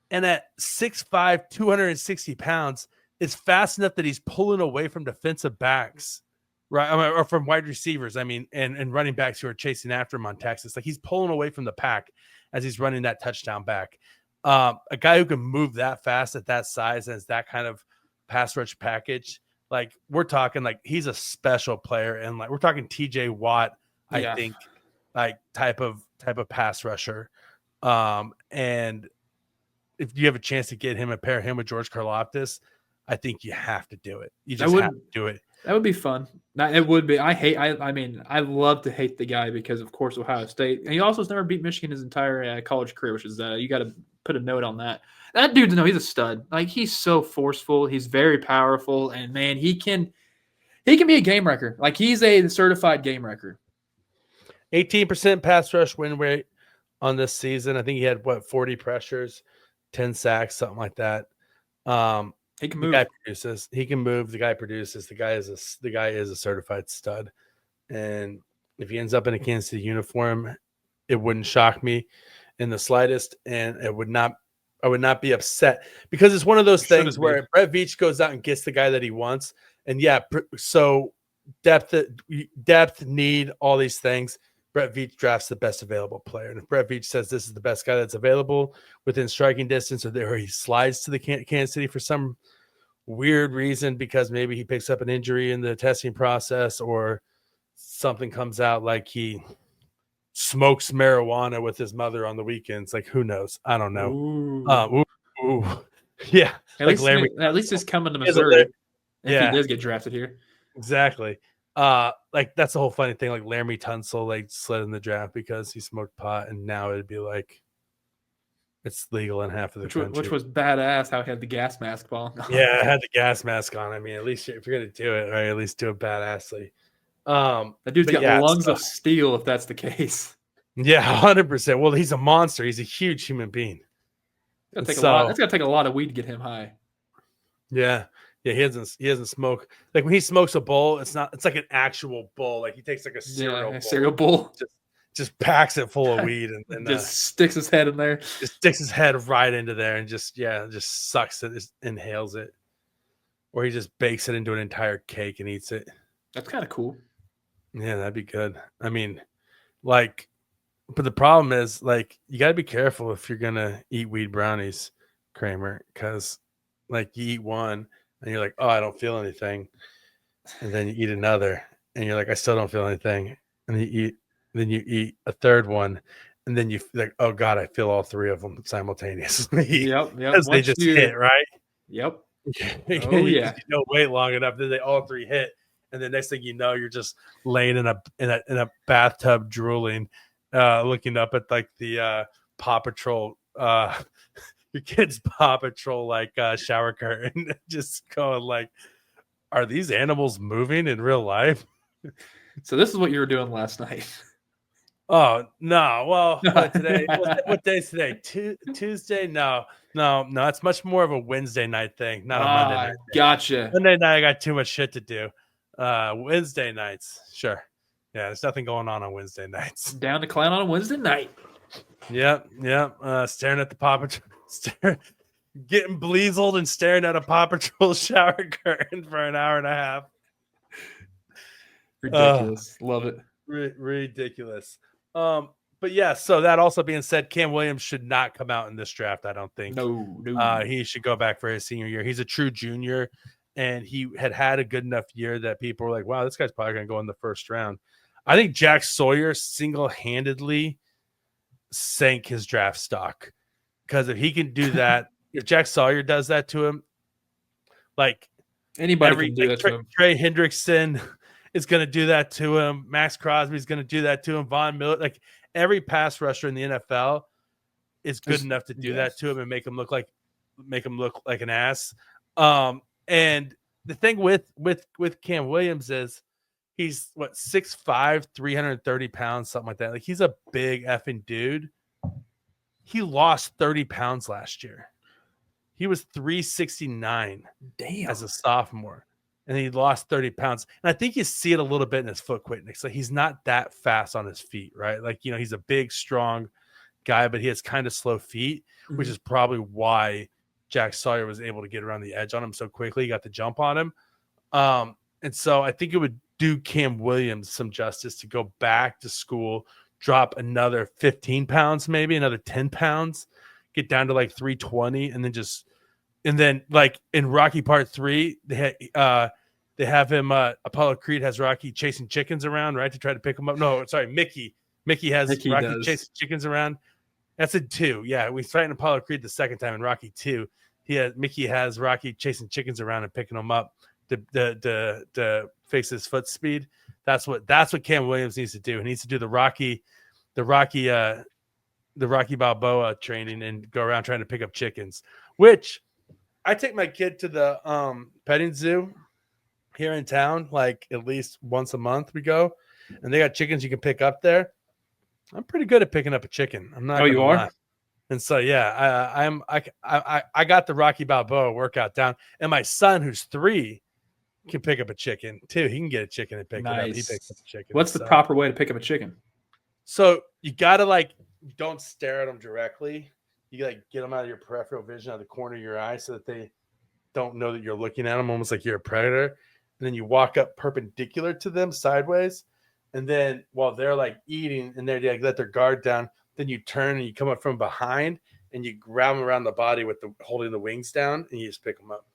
And at 6'5", 260 pounds, is fast enough that he's pulling away from defensive backs, right? Or from wide receivers, and running backs who are chasing after him on Texas. Like he's pulling away from the pack as he's running that touchdown back. A guy who can move that fast at that size and has that kind of pass rush package, like we're talking like he's a special player, and like we're talking TJ Watt, I think, like type of pass rusher. And if you have a chance to get him and pair him with George Karlaftis, I think you have to do it. You just have to do it. That would be fun. It would be. I love to hate the guy because, of course, Ohio State. And he also has never beat Michigan his entire college career, which is you got to put a note on that. That dude, he's a stud. Like he's so forceful. He's very powerful, and man, he can be a game wrecker. Like he's a certified game wrecker. 18% pass rush win rate on this season. I think he had 40 pressures, 10 sacks, something like that. He can move. The guy produces. He can move. The guy produces. The guy is a certified stud. And if he ends up in a Kansas City uniform, it wouldn't shock me in the slightest, and I would not be upset because it's one of those things where Brett Veach goes out and gets the guy that he wants, and so depth, need, all these things. Brett Veach drafts the best available player, and if Brett Veach says this is the best guy that's available within striking distance, or he slides to the Kansas City for some weird reason because maybe he picks up an injury in the testing process or something comes out like he smokes marijuana with his mother on the weekends. Like, who knows? I don't know. Yeah. At least he's coming to Missouri if he does get drafted here. Exactly. Like that's the whole funny thing. Like Laramie Tunsil like slid in the draft because he smoked pot, and now it'd be like it's legal in half of the country. Which was badass how he had the gas mask on. Yeah, I had the gas mask on. I mean, at least if you're gonna do it, right, at least do it badassly. That dude's got lungs of steel if that's the case. Yeah, 100%. Well, he's a monster. He's a huge human being. It's gonna take a lot of weed to get him high. Yeah. Yeah, he doesn't smoke. Like when he smokes a bowl, it's like an actual bowl. Like he takes like a cereal bowl. Just packs it full of weed and just sticks his head in there. Just sticks his head right into there and just sucks it, just inhales it. Or he just bakes it into an entire cake and eats it. That's kind of cool. Yeah, that'd be good. I mean, like, but the problem is, like, you got to be careful if you're going to eat weed brownies, Kramer, because, like, you eat one and you're like, oh, I don't feel anything. And then you eat another and you're like, I still don't feel anything. And then you eat a third one. And then you like, oh, God, I feel all three of them simultaneously. Yep. Because they just hit, right? Yep. Oh, yeah. You don't wait long enough. Then they all three hit. And the next thing you know, you're just laying in a bathtub drooling, looking up at like the Paw Patrol, your kid's Paw Patrol like shower curtain, just going like, are these animals moving in real life? So this is what you were doing last night. Oh no! Well, what today? What day is today? Tuesday? No. It's much more of a Wednesday night thing, not a Monday night thing. Gotcha. Monday night, I got too much shit to do. Wednesday nights, sure. Yeah, there's nothing going on Wednesday nights. Down to clown on a Wednesday night. Yep. Staring at the Paw Patrol, getting bleazled and staring at a Paw Patrol shower curtain for an hour and a half. Ridiculous. Love it. Ridiculous. But yeah, so that also being said, Cam Williams should not come out in this draft, I don't think. No. He should go back for his senior year. He's a true junior, and he had a good enough year that people were like, wow, this guy's probably going to go in the first round. I think Jack Sawyer single-handedly sank his draft stock, because if he can do that, if Jack Sawyer does that to him, like anybody can do that to him. Trey Hendrickson is going to do that to him. Max Crosby is going to do that to him. Von Miller, like every pass rusher in the NFL is good enough to do that to him and make him look like an ass. And the thing with Cam Williams is he's 6'5", 330 pounds, something like that. Like he's a big effing dude. He lost 30 pounds last year. He was 369 as a sophomore. And he lost 30 pounds. And I think you see it a little bit in his foot quickness. Like he's not that fast on his feet, right? Like, he's a big, strong guy, but he has kind of slow feet, which is probably why Jack Sawyer was able to get around the edge on him so quickly. He got the jump on him. And so I think it would do Cam Williams some justice to go back to school, drop another 15 pounds, maybe another 10 pounds, get down to like 320, and then like in Rocky Part 3, they have him. Apollo Creed has Rocky chasing chickens around, right, to try to pick him up. No, sorry, Mickey. Mickey has Rocky chasing chickens around. That's in 2. Yeah, we fighting Apollo Creed the second time in Rocky 2. Mickey has Rocky chasing chickens around and picking them up to fix his foot speed. That's what Cam Williams needs to do. He needs to do the Rocky Balboa training and go around trying to pick up chickens. Which I take my kid to the petting zoo here in town, like at least once a month we go, and they got chickens you can pick up there. I'm pretty good at picking up a chicken. I'm not. Oh, you are? Lie. And so, yeah, I got the Rocky Balboa workout down, and my son, who's 3, can pick up a chicken too. He can get a chicken and pick it up. He picks up a chicken. What's the proper way to pick up a chicken? So you gotta don't stare at them directly. You get them out of your peripheral vision, out of the corner of your eye, so that they don't know that you're looking at them, almost like you're a predator. And then you walk up perpendicular to them sideways. And then while they're eating and they let their guard down, then you turn and you come up from behind and you grab them around the body with holding the wings down, and you just pick them up.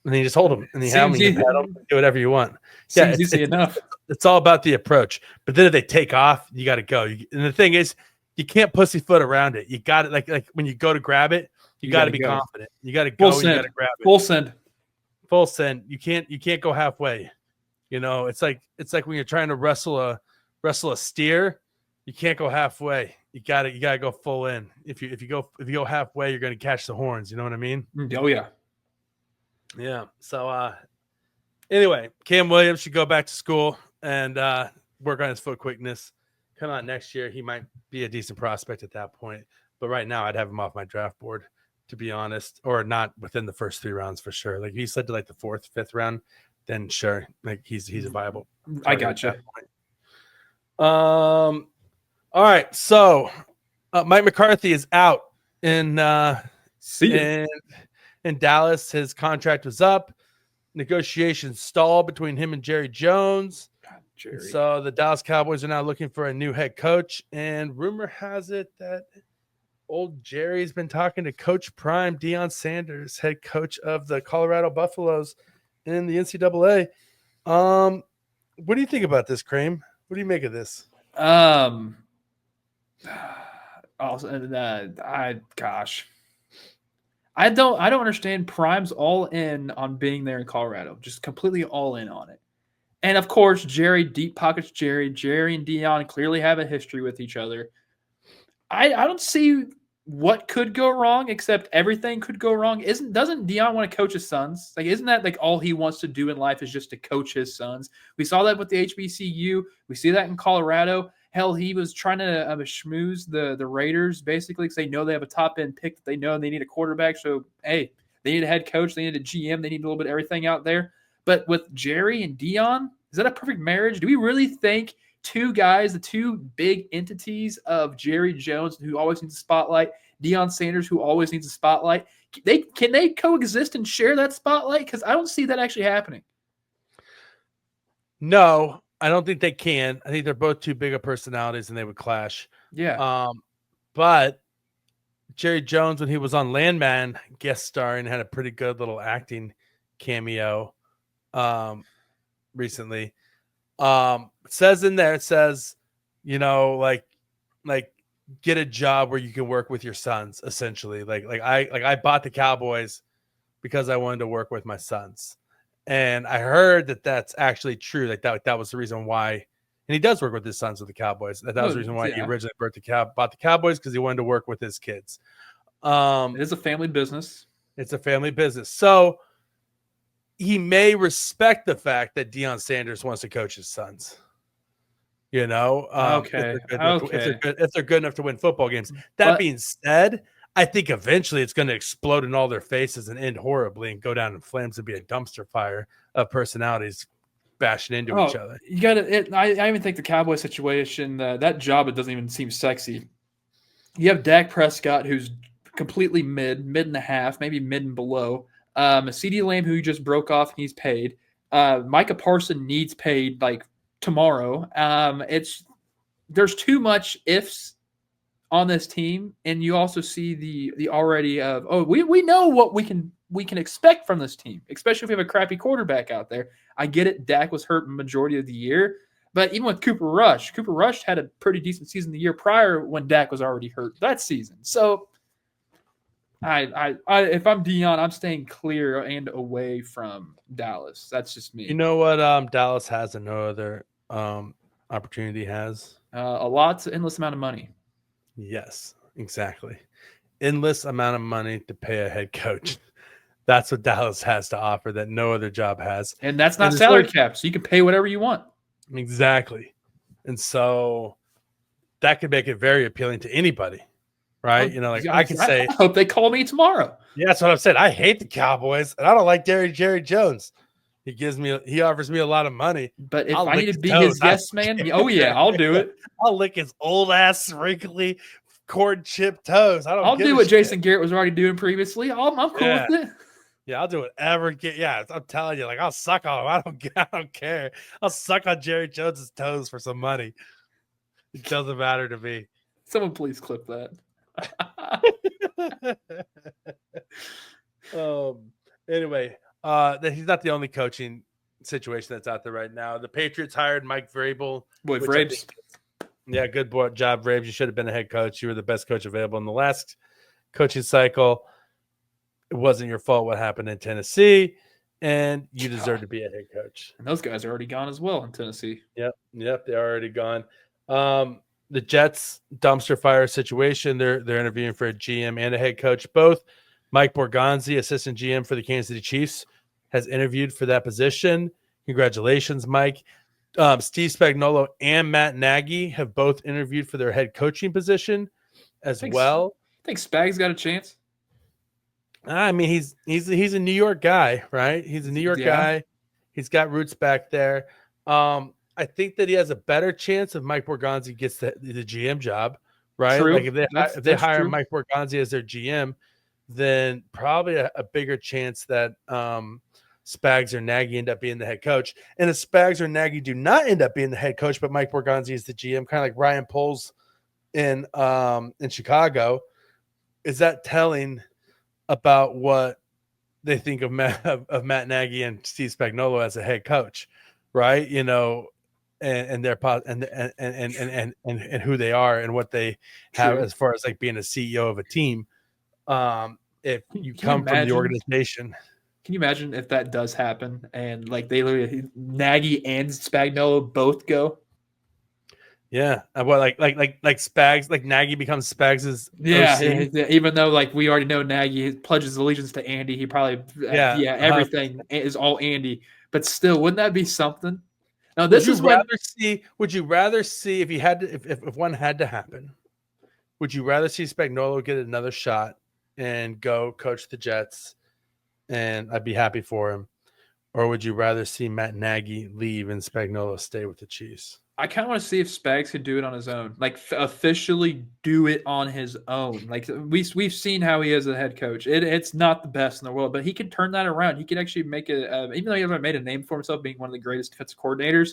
And then you just hold them and you have them, and you pet them, do whatever you want. Seems easy enough. It's all about the approach. But then if they take off, you got to go. And the thing is, you can't pussyfoot around it. You got it. Like when you go to grab it, you got to be confident. You got to go. You got to grab it. Full send. You can't go halfway. It's like when you're trying to wrestle a steer, you can't go halfway. You got to go full in. If you go halfway, you're going to catch the horns. You know what I mean? Oh yeah. Yeah. So anyway, Cam Williams should go back to school and work on his foot quickness. Come on next year, he might be a decent prospect at that point. But right now, I'd have him off my draft board, to be honest, or not within the first 3 rounds for sure. Like if he slid to the 4th, 5th round, then sure, he's a viable. I gotcha. All right, so Mike McCarthy is out in Dallas. His contract was up. Negotiations stalled between him and Jerry Jones. So the Dallas Cowboys are now looking for a new head coach, and rumor has it that old Jerry's been talking to Coach Prime, Deion Sanders, head coach of the Colorado Buffaloes in the NCAA. What do you think about this, Krame? What do you make of this? I don't understand. Prime's all in on being there in Colorado, just completely all in on it. And of course, Jerry, deep pockets Jerry and Deion clearly have a history with each other. I don't see what could go wrong, except everything could go wrong. Doesn't Dion want to coach his sons? Like, isn't that like all he wants to do in life is just to coach his sons? We saw that with the HBCU. We see that in Colorado. Hell, he was trying to schmooze the Raiders basically because they know they have a top end pick that they know they need a quarterback. So hey, they need a head coach, they need a GM, they need a little bit of everything out there. But with Jerry and Dion, is that a perfect marriage? Do we really think two guys, the two big entities of Jerry Jones, who always needs a spotlight, Deion Sanders, who always needs a spotlight, can they coexist and share that spotlight? Because I don't see that actually happening. No, I don't think they can. I think they're both too big of personalities and they would clash. Yeah. But Jerry Jones, when he was on Landman guest starring, had a pretty good little acting cameo recently. Says in there, it says, you know, like get a job where you can work with your sons, essentially. Like I bought the Cowboys because I wanted to work with my sons. And I heard that that's actually true. Like that was the reason why, and he does work with his sons with the Cowboys. That was the reason why he originally bought the Cowboys, because he wanted to work with his kids. It is a family business. It's a family business. So he may respect the fact that Deion Sanders wants to coach his sons. You know, if they're good enough to win football games. That being said, I think eventually it's going to explode in all their faces and end horribly and go down in flames and be a dumpster fire of personalities bashing into each other. You got to. I even think the Cowboy situation, that job, it doesn't even seem sexy. You have Dak Prescott, who's completely mid and a half, maybe mid and below. CeeDee Lamb, who you just broke off, and he's paid. Micah Parsons needs paid like tomorrow. There's too much ifs on this team, and you also see the already of we know what we can expect from this team, especially if we have a crappy quarterback out there. I get it. Dak was hurt majority of the year, but even with Cooper Rush had a pretty decent season the year prior when Dak was already hurt that season. So I if I'm Dion, I'm staying clear and away from Dallas. That's just me. You know what Dallas has and no other opportunity has? Endless amount of money. Yes, exactly. Endless amount of money to pay a head coach. That's what Dallas has to offer that no other job has. And that's not salary cap, so you can pay whatever you want. Exactly. And so that could make it very appealing to anybody, right? You know, like I could say, I hope they call me tomorrow. Yeah, that's what I've said. I hate the Cowboys, and I don't like Jerry Jones. He offers me a lot of money. But if I need to be his yes man, oh yeah, I'll do it. I'll lick his old ass, wrinkly, corn chip toes. I'll do what Jason Garrett was already doing previously. I'm cool with it. Yeah, I'll do whatever. I'm telling you, like I'll suck on him. I don't care. I'll suck on Jerry Jones's toes for some money. It doesn't matter to me. Someone please clip that. Anyway, he's not the only coaching situation that's out there right now. The Patriots hired Mike Vrabel. Boy, Vrabes. Yeah, good job, Vrabes. You should have been a head coach. You were the best coach available in the last coaching cycle. It wasn't your fault what happened in Tennessee, and you deserve to be a head coach. And those guys are already gone as well in Tennessee. Yep, they're already gone. The Jets dumpster fire situation. They're interviewing for a GM and a head coach. Both. Mike Borgonzi, assistant GM for the Kansas City Chiefs, has interviewed for that position. Congratulations, Mike. Steve Spagnuolo and Matt Nagy have both interviewed for their head coaching position as well. I think Spag's got a chance. I mean, he's a New York guy, right? He's a New York guy. He's got roots back there. I think that he has a better chance if Mike Borgonzi gets the GM job, right? True. Like if they hire Mike Borgonzi as their GM, then probably a bigger chance that Spags or Nagy end up being the head coach. And if Spags or Nagy do not end up being the head coach, but Mike Borgonzi is the GM, kind of like Ryan Poles in Chicago, is that telling about what they think of Matt Nagy and Steve Spagnuolo as a head coach, right? You know, and their and who they are and what they have as far as like being a CEO of a team. If you come from the organization, can you imagine if that does happen and like they literally Nagy and Spagnuolo both go? Yeah, well, like Spags, like Nagy becomes Spags' Yeah, OC. even though like we already know Nagy pledges allegiance to Andy, he probably everything is all Andy. But still, wouldn't that be something? Now this is when Would you rather see if you had to if one had to happen? Would you rather see Spagnuolo get another shot and go coach the Jets, and I'd be happy for him, or would you rather see Matt Nagy leave and Spagnuolo stay with the Chiefs? I kind of want to see if Spags could do it on his own, like officially do it on his own. Like we've seen how he is a head coach. It's not the best in the world, but he can turn that around. He can actually make it. Even though he hasn't made a name for himself, being one of the greatest defensive coordinators,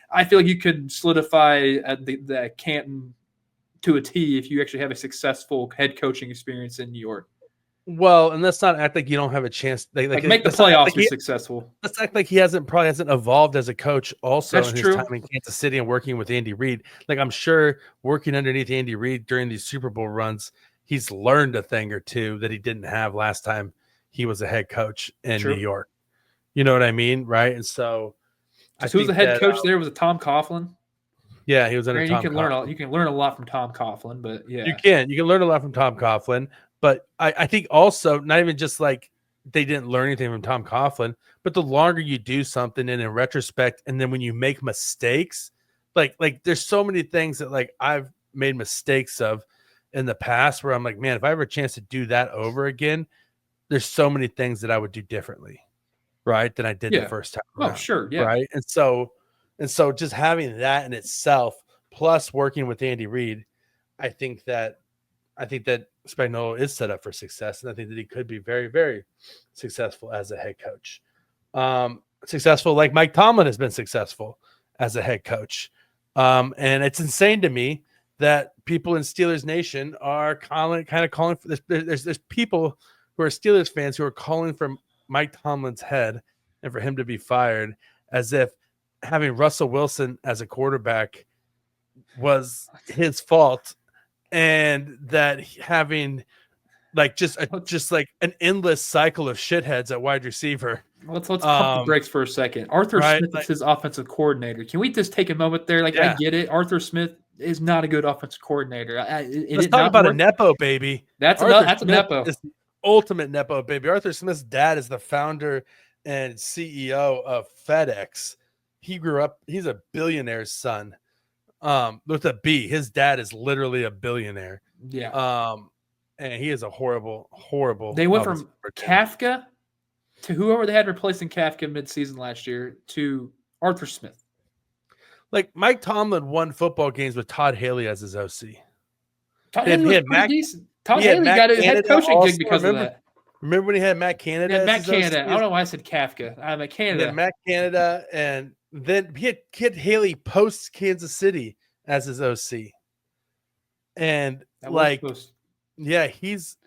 I feel like you could solidify the Canton to a T if you actually have a successful head coaching experience in New York. Well, and let's not act like you don't have a chance. Like make the playoffs be successful. Let's act like he probably hasn't evolved as a coach also That's in true. his time in Kansas City and working with Andy Reid. Like I'm sure working underneath Andy Reid during these Super Bowl runs, he's learned a thing or two that he didn't have last time he was a head coach in New York. You know what I mean? Right. And so who was the head coach there? Was it Tom Coughlin? Yeah, he was under Tom Coughlin. You can learn a lot from Tom Coughlin, but yeah. You can learn a lot from Tom Coughlin. But I think also not even just like they didn't learn anything from Tom Coughlin, but the longer you do something and in retrospect, and then when you make mistakes, like there's so many things that like I've made mistakes of in the past where I'm like, man, if I have a chance to do that over again, there's so many things that I would do differently, right, than I did the first time around. Oh, sure, yeah. Right. And so just having that in itself, plus working with Andy Reid, I think that Spagnuolo is set up for success, and I think that he could be very, very successful as a head coach. Successful like Mike Tomlin has been successful as a head coach. And it's insane to me that people in Steelers Nation are calling for this. There's people who are Steelers fans who are calling for Mike Tomlin's head and for him to be fired, as if having Russell Wilson as a quarterback was his fault, and that having like just like an endless cycle of shitheads at wide receiver. Let's pump the brakes for a second. Arthur Smith is his offensive coordinator. Can we just take a moment there? Like, I get it. Arthur Smith is not a good offensive coordinator. Let's talk about a Nepo baby. That's a Nepo. Is the ultimate Nepo baby. Arthur Smith's dad is the founder and CEO of FedEx. He grew up, he's a billionaire's son. With a B. His dad is literally a billionaire. Yeah. And he is a horrible. They went from Kafka to whoever they had replacing Kafka mid-season last year to Arthur Smith. Like Mike Tomlin won football games with Todd Haley as his OC. Todd Haley was pretty decent. Todd Haley got a head coaching gig because of that. Remember when he had Matt Canada? Yeah, Matt Canada. I don't know why I said Kafka. Matt Canada. Yeah, Matt Canada, and then he had Haley post Kansas City as his OC. And he's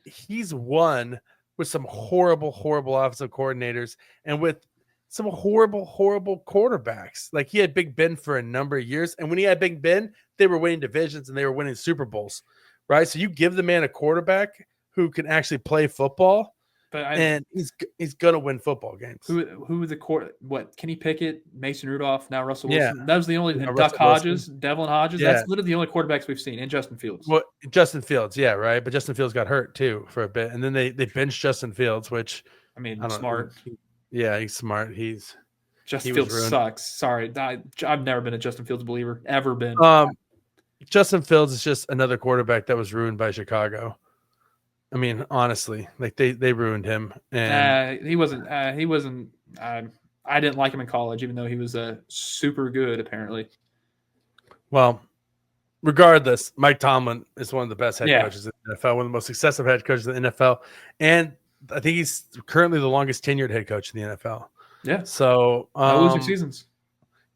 won with some horrible offensive coordinators and with some horrible quarterbacks. Like he had Big Ben for a number of years, and when he had Big Ben, they were winning divisions and they were winning Super Bowls, right? So you give the man a quarterback who can actually play football, and he's gonna win football games. Who the what? Kenny Pickett, Mason Rudolph, now Russell Wilson. Yeah. That was the only Duck Hodges, Devlin Hodges. Yeah. That's literally the only quarterbacks we've seen, and Justin Fields. Well, Justin Fields, yeah, right. But Justin Fields got hurt too for a bit, and then they benched Justin Fields, which smart. He's smart. Justin Fields sucks. Sorry, I've never been a Justin Fields believer. Ever been. Justin Fields is just another quarterback that was ruined by Chicago. I mean, honestly, like they ruined him, and he wasn't. I didn't like him in college, even though he was super good. Apparently, well, regardless, Mike Tomlin is one of the best head coaches in the NFL, one of the most successful head coaches in the NFL, and I think he's currently the longest tenured head coach in the NFL. Yeah. So no losing seasons.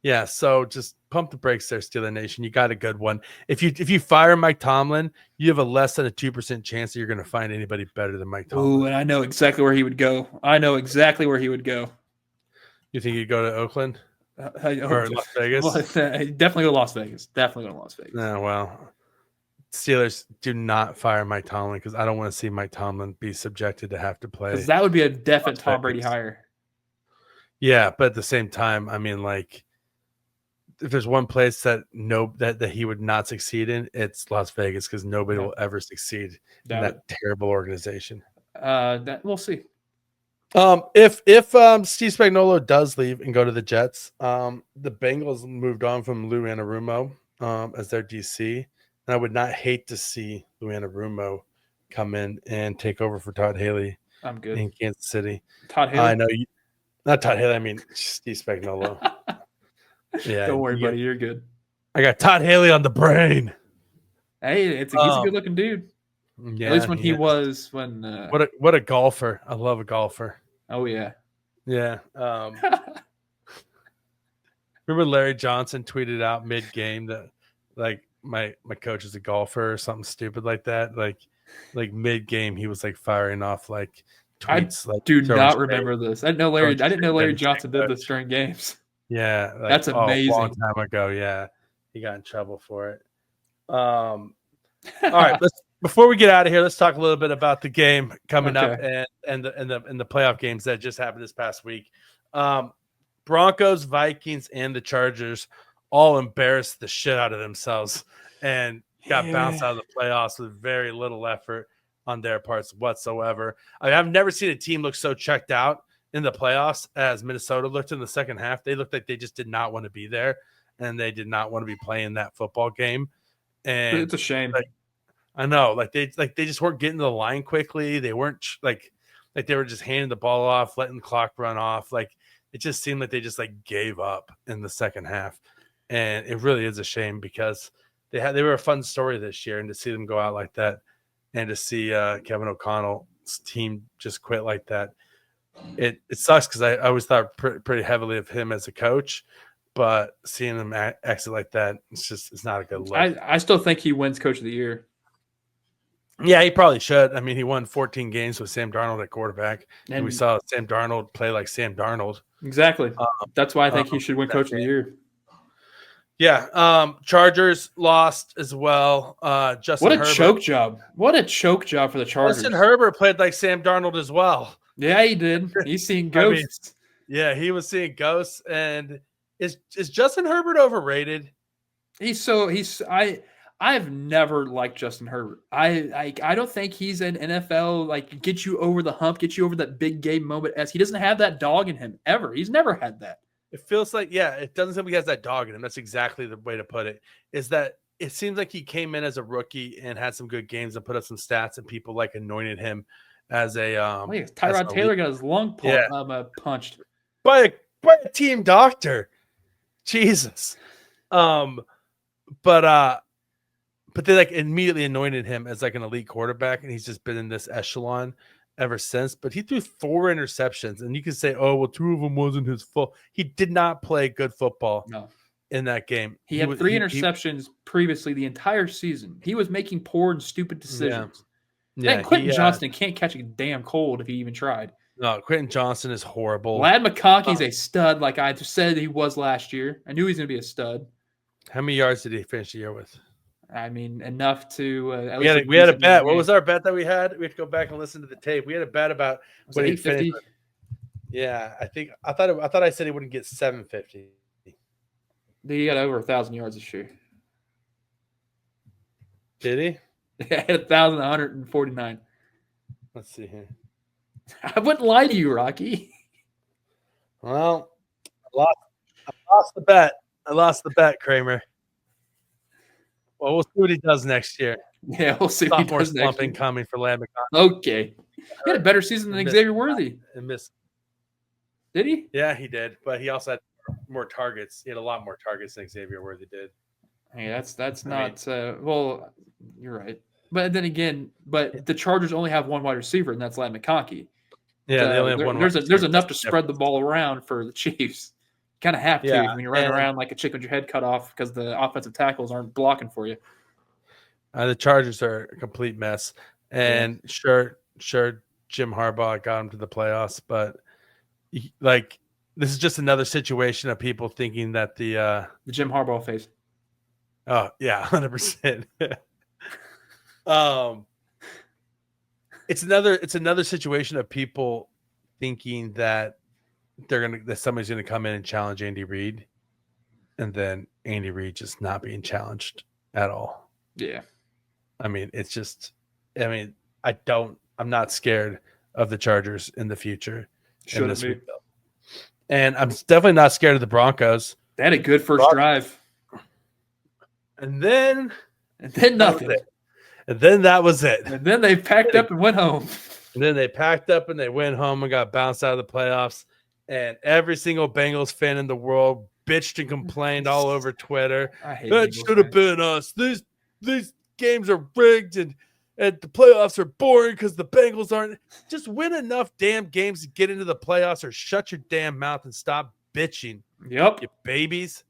Yeah, so just pump the brakes there, Steeler Nation. You got a good one. If you fire Mike Tomlin, you have a less than a 2% chance that you're going to find anybody better than Mike Tomlin. Ooh, and I know exactly where he would go. You think he'd go to Oakland or Las Vegas? Well, definitely go to Las Vegas. No, well, Steelers do not fire Mike Tomlin because I don't want to see Mike Tomlin be subjected to have to play. Because that would be a definite Tom Brady hire. Yeah, but at the same time, I mean, like, if there's one place that that he would not succeed in, it's Las Vegas, because nobody will ever succeed in that terrible organization. That we'll see. If Steve Spagnuolo does leave and go to the Jets, the Bengals moved on from Lou Anarumo as their DC, and I would not hate to see Lou Anarumo come in and take over for Todd Haley. I'm good in Kansas City. Todd Haley. I know you, not Todd Haley. I mean Steve Spagnuolo. Yeah, don't worry, buddy. You're good. I got Todd Haley on the brain. Hey, he's a good looking dude. Yeah, at least when he was when. What a golfer! I love a golfer. Oh yeah, yeah. Remember Larry Johnson tweeted out mid game that like my coach is a golfer or something stupid like that. Like mid game he was like firing off like tweets. I do not remember this. I didn't know Larry Johnson did this during games. Yeah, like, that's amazing. A long time ago. Yeah, he got in trouble for it. All right, before we get out of here, let's talk a little bit about the game coming up and the playoff games that just happened this past week. Broncos, Vikings, and the Chargers all embarrassed the shit out of themselves and got bounced out of the playoffs with very little effort on their parts whatsoever. I've never seen a team look so checked out in the playoffs as Minnesota looked in the second half. They looked like they just did not want to be there, and they did not want to be playing that football game. And it's a shame. I know, they just weren't getting to the line quickly. They weren't like they were just handing the ball off, letting the clock run off. Like it just seemed like they just gave up in the second half, and it really is a shame because they were a fun story this year, and to see them go out like that, and to see Kevin O'Connell's team just quit like that, it sucks because I always thought pretty heavily of him as a coach. But seeing them exit like that, it's not a good look. I still think he wins Coach of the Year. Yeah, he probably should. I mean, he won 14 games with Sam Darnold at quarterback, and we saw Sam Darnold play like Sam Darnold. Exactly. That's why I think he should win Coach of the Year. Yeah. Chargers lost as well. Justin Herbert. Choke job. What a choke job for the Chargers. Justin Herbert played like Sam Darnold as well. Yeah, he did. He's seeing ghosts. Yeah, he was seeing ghosts. And is Justin Herbert overrated? I've never liked Justin Herbert. I don't think he's an NFL get you over the hump, get you over that big game moment. As he doesn't have that dog in him ever. He's never had that. It feels like it doesn't seem like he has that dog in him. That's exactly the way to put it. Is that it seems like he came in as a rookie and had some good games and put up some stats, and people anointed him as a Tyrod Taylor got his lung punched by a team doctor. Jesus. But they immediately anointed him as an elite quarterback, and he's just been in this echelon ever since. But he threw 4 interceptions, and you can say, "Oh, well, 2 of them wasn't his fault." He did not play good football in that game. He had 3 interceptions previously the entire season. He was making poor and stupid decisions. Yeah, Quentin Johnston can't catch a damn cold if he even tried. No, Quentin Johnston is horrible. Ladd McConkey's a stud, like I said he was last year. I knew he was going to be a stud. How many yards did he finish the year with? I mean, enough to. We had a bet. What was our bet that we had? We have to go back and listen to the tape. We had a bet about when he finished. Yeah, I thought I said he wouldn't get 750. He got over 1,000 yards this year. Did he? Yeah, 1,149. Let's see here. I wouldn't lie to you, Rocky. Well, I lost the bet. I lost the bet, Kramer. Well, we'll see what he does next year. Yeah, we'll see what he does next year. Coming for Ladd McConkey. Okay. He had a better season than Xavier Worthy. Did he? Yeah, he did. But he also had more targets. He had a lot more targets than Xavier Worthy did. Hey, that's not well, you're right. But then again, the Chargers only have one wide receiver, and that's Ladd McConkey. Yeah, they only have one. There's enough to spread the ball around for the Chiefs. Kind of have to when you're running around like a chicken with your head cut off because the offensive tackles aren't blocking for you. The Chargers are a complete mess, and sure, Jim Harbaugh got him to the playoffs, but this is just another situation of people thinking that the Jim Harbaugh phase. Oh yeah, 100%. It's another situation of people thinking that somebody's gonna come in and challenge Andy Reid, and then Andy Reid just not being challenged at all. Yeah. I mean, it's just, I'm not scared of the Chargers in the future. Shouldn't be. And I'm definitely not scared of the Broncos. They had a good first drive. And then nothing. And then that was it. And then they packed up and went home. And then they packed up and they went home and got bounced out of the playoffs. And every single Bengals fan in the world bitched and complained all over Twitter. That should have been us. These games are rigged and the playoffs are boring because the Bengals aren't. Just win enough damn games to get into the playoffs or shut your damn mouth and stop bitching. Yep. You babies.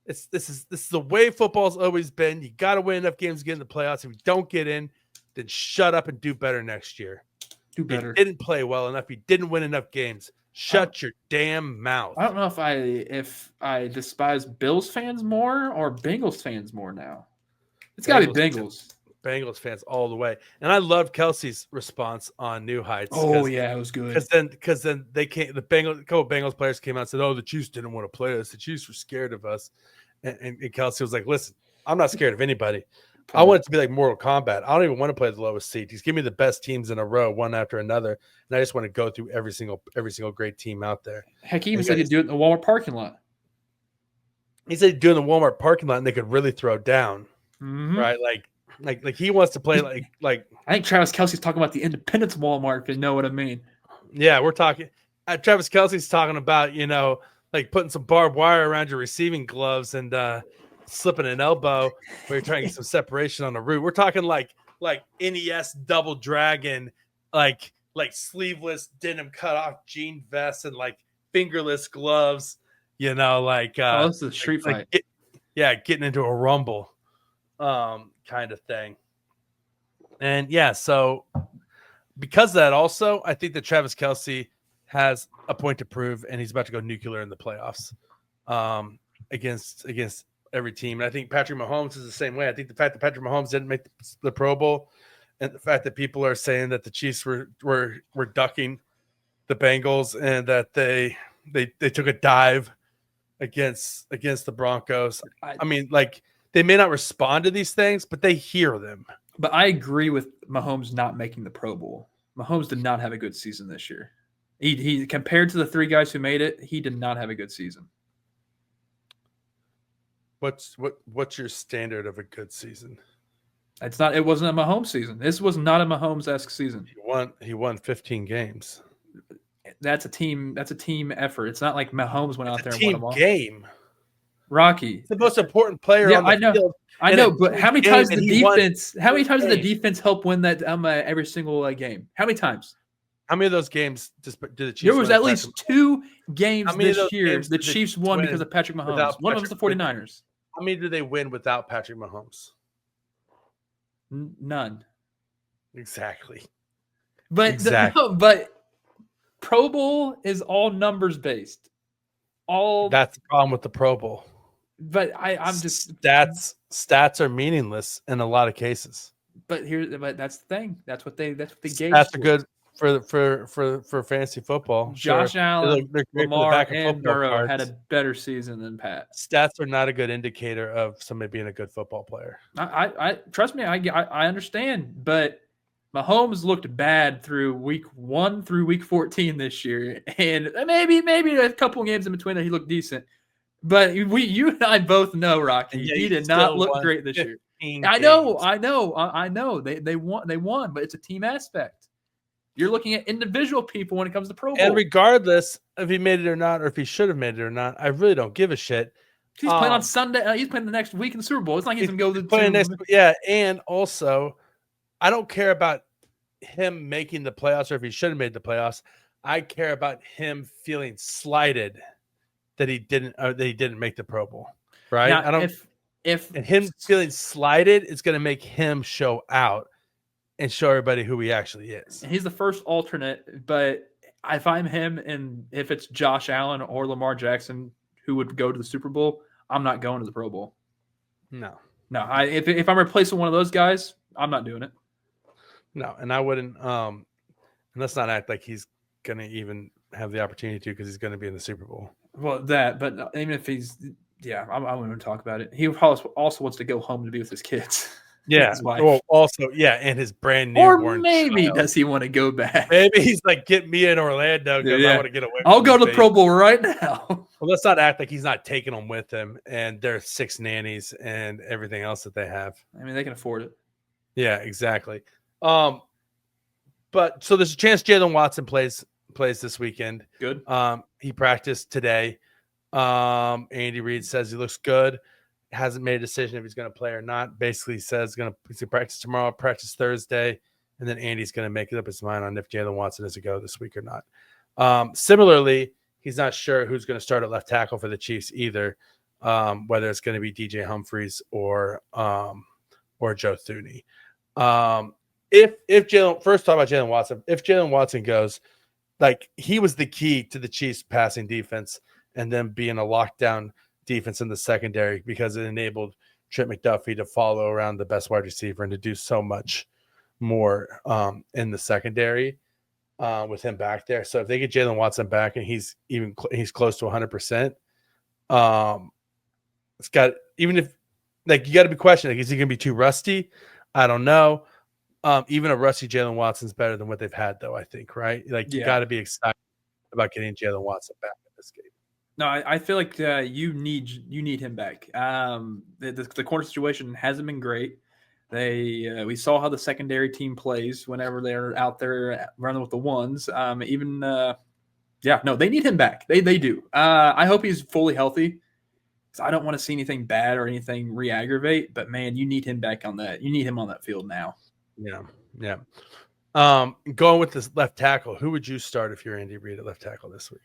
This is the way football's always been. You got to win enough games to get in the playoffs. If you don't get in, then shut up and do better next year. Do better. You didn't play well enough. You didn't win enough games. Shut your damn mouth. I don't know if I despise Bills fans more or Bengals fans more now. It's got to be Bengals. Bengals fans all the way. And I loved Kelsey's response on New Heights. Oh yeah, it was good. Because then they came. A couple Bengals players came out and said, "Oh, the Chiefs didn't want to play us. The Chiefs were scared of us." And Kelsey was like, "Listen, I'm not scared of anybody. I want it to be like Mortal Kombat. I don't even want to play the lowest seed. Just give me the best teams in a row, one after another, and I just want to go through every single great team out there." Heck, he even said he'd do it in the Walmart parking lot. He said he'd do it in the Walmart parking lot, and they could really throw down, right? Like he wants to play like. I think Travis Kelce's talking about the Independence Walmart, if you know what I mean. Yeah, we're talking. Travis Kelce's talking about like putting some barbed wire around your receiving gloves and slipping an elbow where you're trying to get some separation on the route. We're talking like NES Double Dragon, like sleeveless denim cut off jean vests and like fingerless gloves. It's a street fight. Getting into a rumble, kind of thing. And yeah, so because of that, also I think that Travis Kelce has a point to prove, and he's about to go nuclear in the playoffs against every team. And I think Patrick Mahomes is the same way. I think the fact that Patrick Mahomes didn't make the Pro Bowl, and the fact that people are saying that the Chiefs were ducking the Bengals and that they took a dive against the Broncos. I mean, like, they may not respond to these things, but they hear them. But I agree with Mahomes not making the Pro Bowl. Mahomes did not have a good season this year. He compared to the three guys who made it, he did not have a good season. What's your standard of a good season? It wasn't a Mahomes season. This was not a Mahomes-esque season. He won 15 games. That's a team effort. It's not like Mahomes went out there and won them all. Game. Rocky. It's the most important player on the field. I know, but how many times did the defense help win that every single game? How many times? How many of those games did the Chiefs There was win at least 2 games this year the Chiefs won because of Patrick Mahomes. One of them was the 49ers. How many did they win without Patrick Mahomes? None. Exactly. But Pro Bowl is all numbers based. That's the problem with the Pro Bowl. But I'm just stats are meaningless in a lot of cases. But that's the thing. That's what they gauge. Stats are good for fantasy football. Josh Allen, Lamar, and Burrow had a better season than Pat. Stats are not a good indicator of somebody being a good football player. I trust me. I understand, but Mahomes looked bad through week 1 through week 14 this year, and maybe a couple games in between that he looked decent. But you and I both know, Rocky, he did not look great this year. I know. They won, but it's a team aspect. You're looking at individual people when it comes to Pro Bowl. And regardless if he made it or not, or if he should have made it or not, I really don't give a shit. He's playing on Sunday. He's playing the next week in the Super Bowl. It's like he's going to go to Yeah, and also, I don't care about him making the playoffs or if he should have made the playoffs. I care about him feeling slighted that he didn't make the Pro Bowl. Right? Now, I don't. And him feeling slighted is going to make him show out and show everybody who he actually is. He's the first alternate, but if I'm him and if it's Josh Allen or Lamar Jackson who would go to the Super Bowl, I'm not going to the Pro Bowl. No. If I'm replacing one of those guys, I'm not doing it. No, and I wouldn't. And let's not act like he's going to even have the opportunity to because he's going to be in the Super Bowl. Well, but even if he's Yeah, I won't even talk about it. He also wants to go home to be with his kids. Yeah. His wife. Well, also, and his brand Or newborn maybe child. does he want to go back? Maybe he's like, get me in Orlando because I want to get away. I'll go to the Pro Bowl right now. Well, let's not act like he's not taking them with him, and there's 6 nannies and everything else that they have. I mean, they can afford it. Yeah, exactly. But so there's a chance Jalen Watson plays this weekend. Good. He practiced today. Andy Reid says he looks good. Hasn't made a decision if he's going to play or not. Basically says he's going to practice tomorrow, practice Thursday, and then Andy's going to make up his mind on if Jalen Watson is a go this week or not. Similarly, he's not sure who's going to start at left tackle for the Chiefs either, whether it's going to be DJ Humphries or Joe Thuney. If Jalen, first talk about Jalen Watson. If Jalen Watson goes, like, he was the key to the Chiefs passing defense and then being a lockdown defense in the secondary because it enabled Trent McDuffie to follow around the best wide receiver and to do so much more in the secondary with him back there. So if they get Jalen Watson back and he's close to 100%, it's got, even if, like, you got to be questioning, like, is he going to be too rusty? I don't know. Even a rusty Jalen Watson's better than what they've had, though, I think, right? Like, you got to be excited about getting Jalen Watson back in this game. No, I feel like you need him back. The corner situation hasn't been great. We saw how the secondary team plays whenever they're out there running with the ones. They need him back. They do. I hope he's fully healthy. I don't want to see anything bad or anything re-aggravate. But man, you need him back on that. You need him on that field now. Yeah. Going with this left tackle, who would you start if you're Andy Reid at left tackle this week?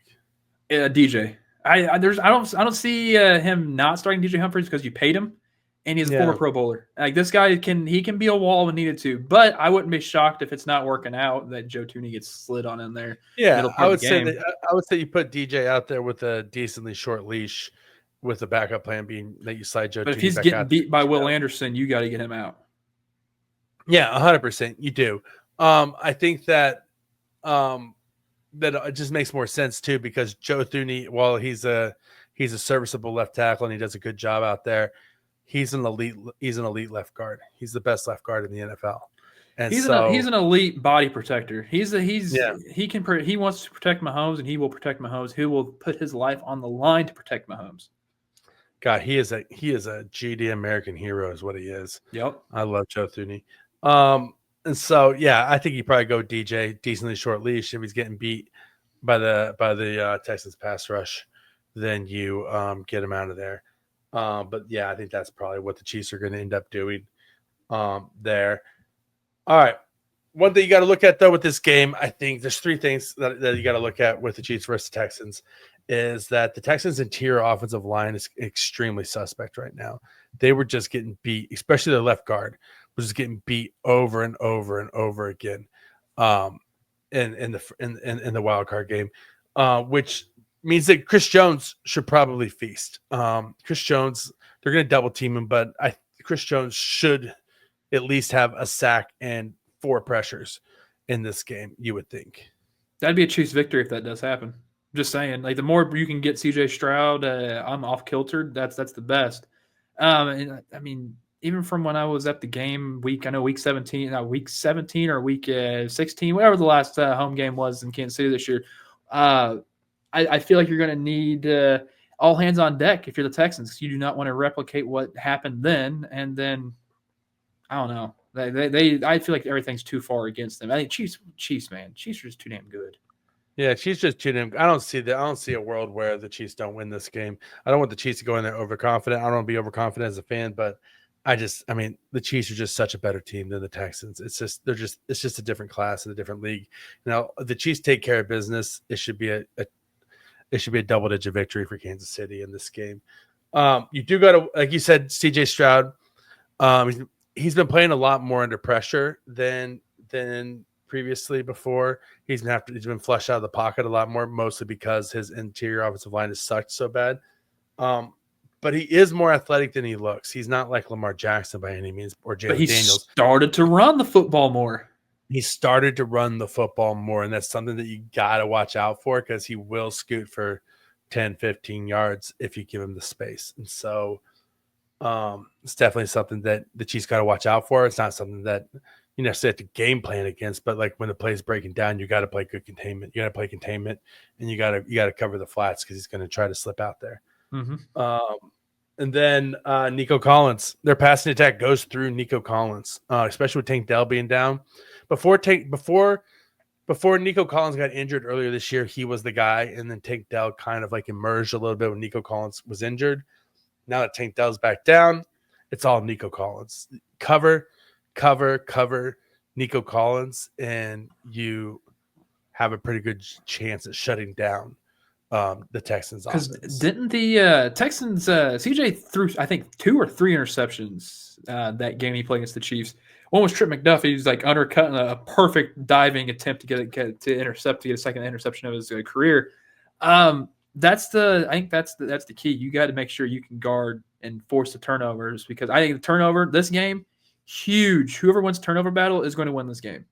DJ. I don't see him not starting DJ Humphries because you paid him, and he's a former Pro Bowler. Like, this guy can be a wall when needed to. But I wouldn't be shocked if it's not working out that Joe Thuney gets slid on in there. Yeah, I would say you put DJ out there with a decently short leash, with the backup plan being that you slide Joe. But if he's getting beat by Will Anderson, you got to get him out. Yeah, 100%. You do. I think that that it just makes more sense too, because Joe Thuney, while he's a serviceable left tackle and he does a good job out there, he's an elite left guard. He's the best left guard in the NFL. And he's an elite body protector. He wants to protect Mahomes, and he will protect Mahomes. He will put his life on the line to protect Mahomes. God, he is a GD American hero, is what he is. Yep. I love Joe Thuney. And so, I think you probably go DJ, decently short leash. If he's getting beat by the Texans pass rush, then you get him out of there. But I think that's probably what the Chiefs are going to end up doing there. All right. One thing you got to look at, though, with this game, I think there's 3 things that you got to look at with the Chiefs versus the Texans, is that the Texans' interior offensive line is extremely suspect right now. They were just getting beat, especially their left guard was just getting beat over and over and over again in the wild card game, which means that Chris Jones should probably feast. Chris Jones, they're going to double team him, but Chris Jones should at least have a sack and 4 pressures in this game, you would think. That'd be a Chiefs victory if that does happen. Just saying, like, the more you can get CJ Stroud I'm off kiltered, that's the best. And I mean, even from when I was at the game week 17 or week 16, whatever the last home game was in Kansas City this year, I feel like you're going to need all hands on deck if you're the Texans. You do not want to replicate what happened then, and then I don't know. I feel like everything's too far against them. I think Chiefs, man, Chiefs are just too damn good. Yeah, Chiefs just too damn. I don't see a world where the Chiefs don't win this game. I don't want the Chiefs to go in there overconfident. I don't want to be overconfident as a fan, but the Chiefs are just such a better team than the Texans. It's just a different class and a different league. Now, the Chiefs take care of business. It should be a double-digit victory for Kansas City in this game. You do got to, like you said, CJ Stroud. He's been playing a lot more under pressure than previously before. He's been flushed out of the pocket a lot more, mostly because his interior offensive line has sucked so bad. But he is more athletic than he looks. He's not like Lamar Jackson by any means, or Jalen Daniels. Started to run the football more. He started to run the football more, and that's something that you got to watch out for, because he will scoot for 10, 15 yards if you give him the space. And so it's definitely something that the Chiefs got to watch out for. It's not something that you necessarily have to game plan against, but like when the play is breaking down, you got to play good containment. You got to play containment, and you got to cover the flats because he's going to try to slip out there. And then Nico Collins, their passing attack goes through Nico Collins, especially with Tank Dell being down. Before Nico Collins got injured earlier this year, he was the guy, and then Tank Dell kind of like emerged a little bit when Nico Collins was injured. Now that Tank Dell's back down, it's all Nico Collins. Cover Nico Collins, and you have a pretty good chance at shutting down the Texans offense. Because didn't the Texans CJ threw, I think, 2 or 3 interceptions that game he played against the Chiefs. One was Trip McDuffie. He was like undercutting a perfect diving attempt to get a second interception of his career. I think that's the key. You got to make sure you can guard and force the turnovers, because I think the turnover this game huge. Whoever wins turnover battle is going to win this game.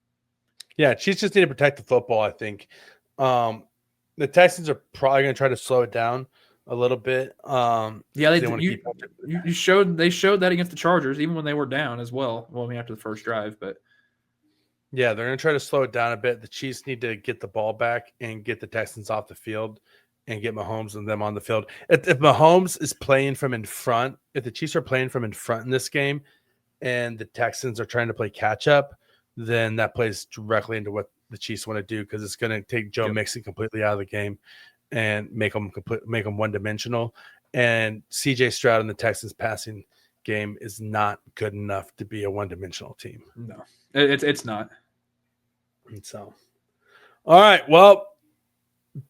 Yeah, Chiefs just need to protect the football, I think. The Texans are probably going to try to slow it down a little bit. They showed that against the Chargers, even when they were down as well. Well, I mean, after the first drive, but yeah, they're going to try to slow it down a bit. The Chiefs need to get the ball back and get the Texans off the field and get Mahomes and them on the field. If Mahomes is playing from in front, if the Chiefs are playing from in front in this game, and the Texans are trying to play catch up, then that plays directly into what the Chiefs want to do, because it's going to take Joe Mixon completely out of the game and make them one-dimensional. And CJ Stroud in the Texans passing game is not good enough to be a one-dimensional team. No, it's not. And so, all right, well,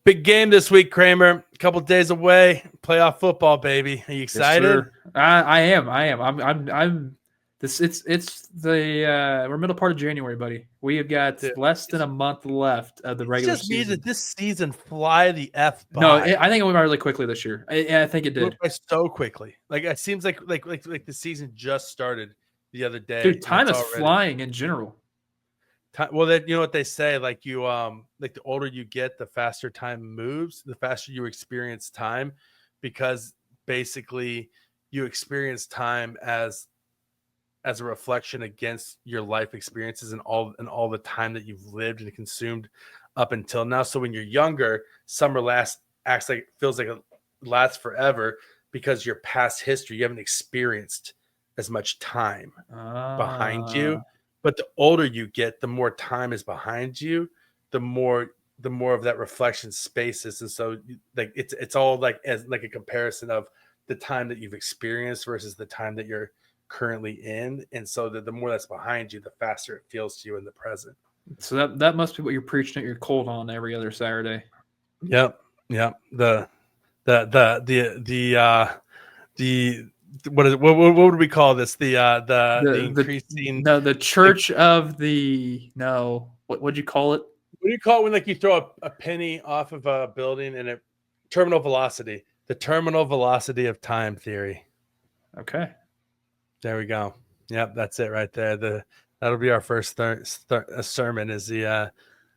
big game this week, Kramer. A couple days away, playoff football, baby. Are you excited? Yes, I am. I'm. We're middle part of January, buddy. We have got less than a month left of the regular season. Just needed this season fly the F by. No, I think it went by really quickly this year. I think it did. It went by so quickly. Like it seems like the season just started the other day. Dude, time is flying in general. Well, you know what they say, like you like the older you get, the faster time moves, the faster you experience time, because basically you experience time as a reflection against your life experiences and all the time that you've lived and consumed up until now. So when you're younger, summer feels like it lasts forever, because your past history, you haven't experienced as much time behind you. But the older you get, the more time is behind you, the more of that reflection spaces. And so like it's all like as like a comparison of the time that you've experienced versus the time that you're currently in. And so the more that's behind you, the faster it feels to you in the present. So that must be what you're preaching at your cold on every other Saturday. Yep. The what would we call this? The increasing the church of the what'd you call it? What do you call it when like you throw a penny off of a building and terminal velocity? The terminal velocity of time theory. Okay. There we go. Yep, that's it right there. That'll be our first sermon, is the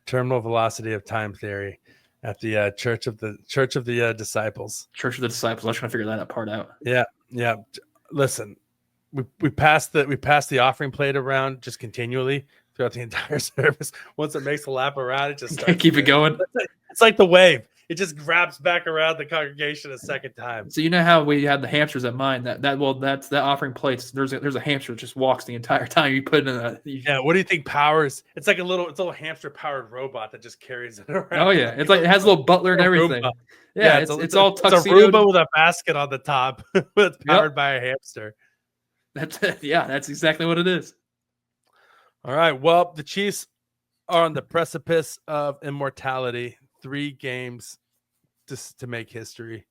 terminal velocity of time theory at the Church of the Disciples. Church of the Disciples. I was trying to figure that part out. Yeah. Listen, we passed the offering plate around just continually throughout the entire service. Once it makes a lap around, it just starts keep it going. It's like the wave. It just grabs back around the congregation a second time. So you know how we had the hamsters at mine? That's that offering plates. There's a hamster that just walks the entire time. You put it in a yeah. What do you think powers? It's like a little hamster powered robot that just carries it around. Oh yeah, it's like it has a little butler and everything. Roomba. Yeah, it's all tuxedoed. It's a Roomba with a basket on the top. It's powered by a hamster. That's exactly what it is. All right. Well, the Chiefs are on the precipice of immortality. 3 games just to make history.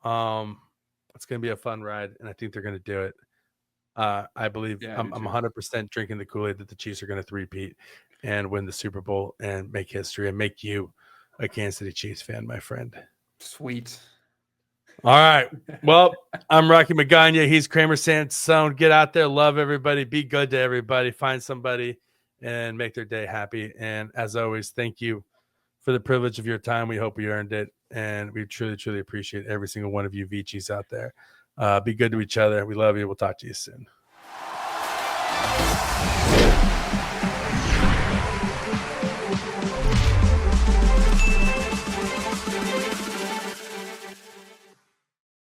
It's going to be a fun ride, and I think they're going to do it. I believe I'm 100% drinking the Kool-Aid that the Chiefs are going to three-peat and win the Super Bowl and make history and make you a Kansas City Chiefs fan, my friend. Sweet. All right. Well, I'm Rocky Magaña. He's Kramer Sansone. Get out there, love everybody, be good to everybody, find somebody, and make their day happy. And as always, thank you for the privilege of your time. We hope we earned it. and we truly, truly appreciate every single one of you Veachies out there. Be good to each other. We love you. We'll talk to you soon.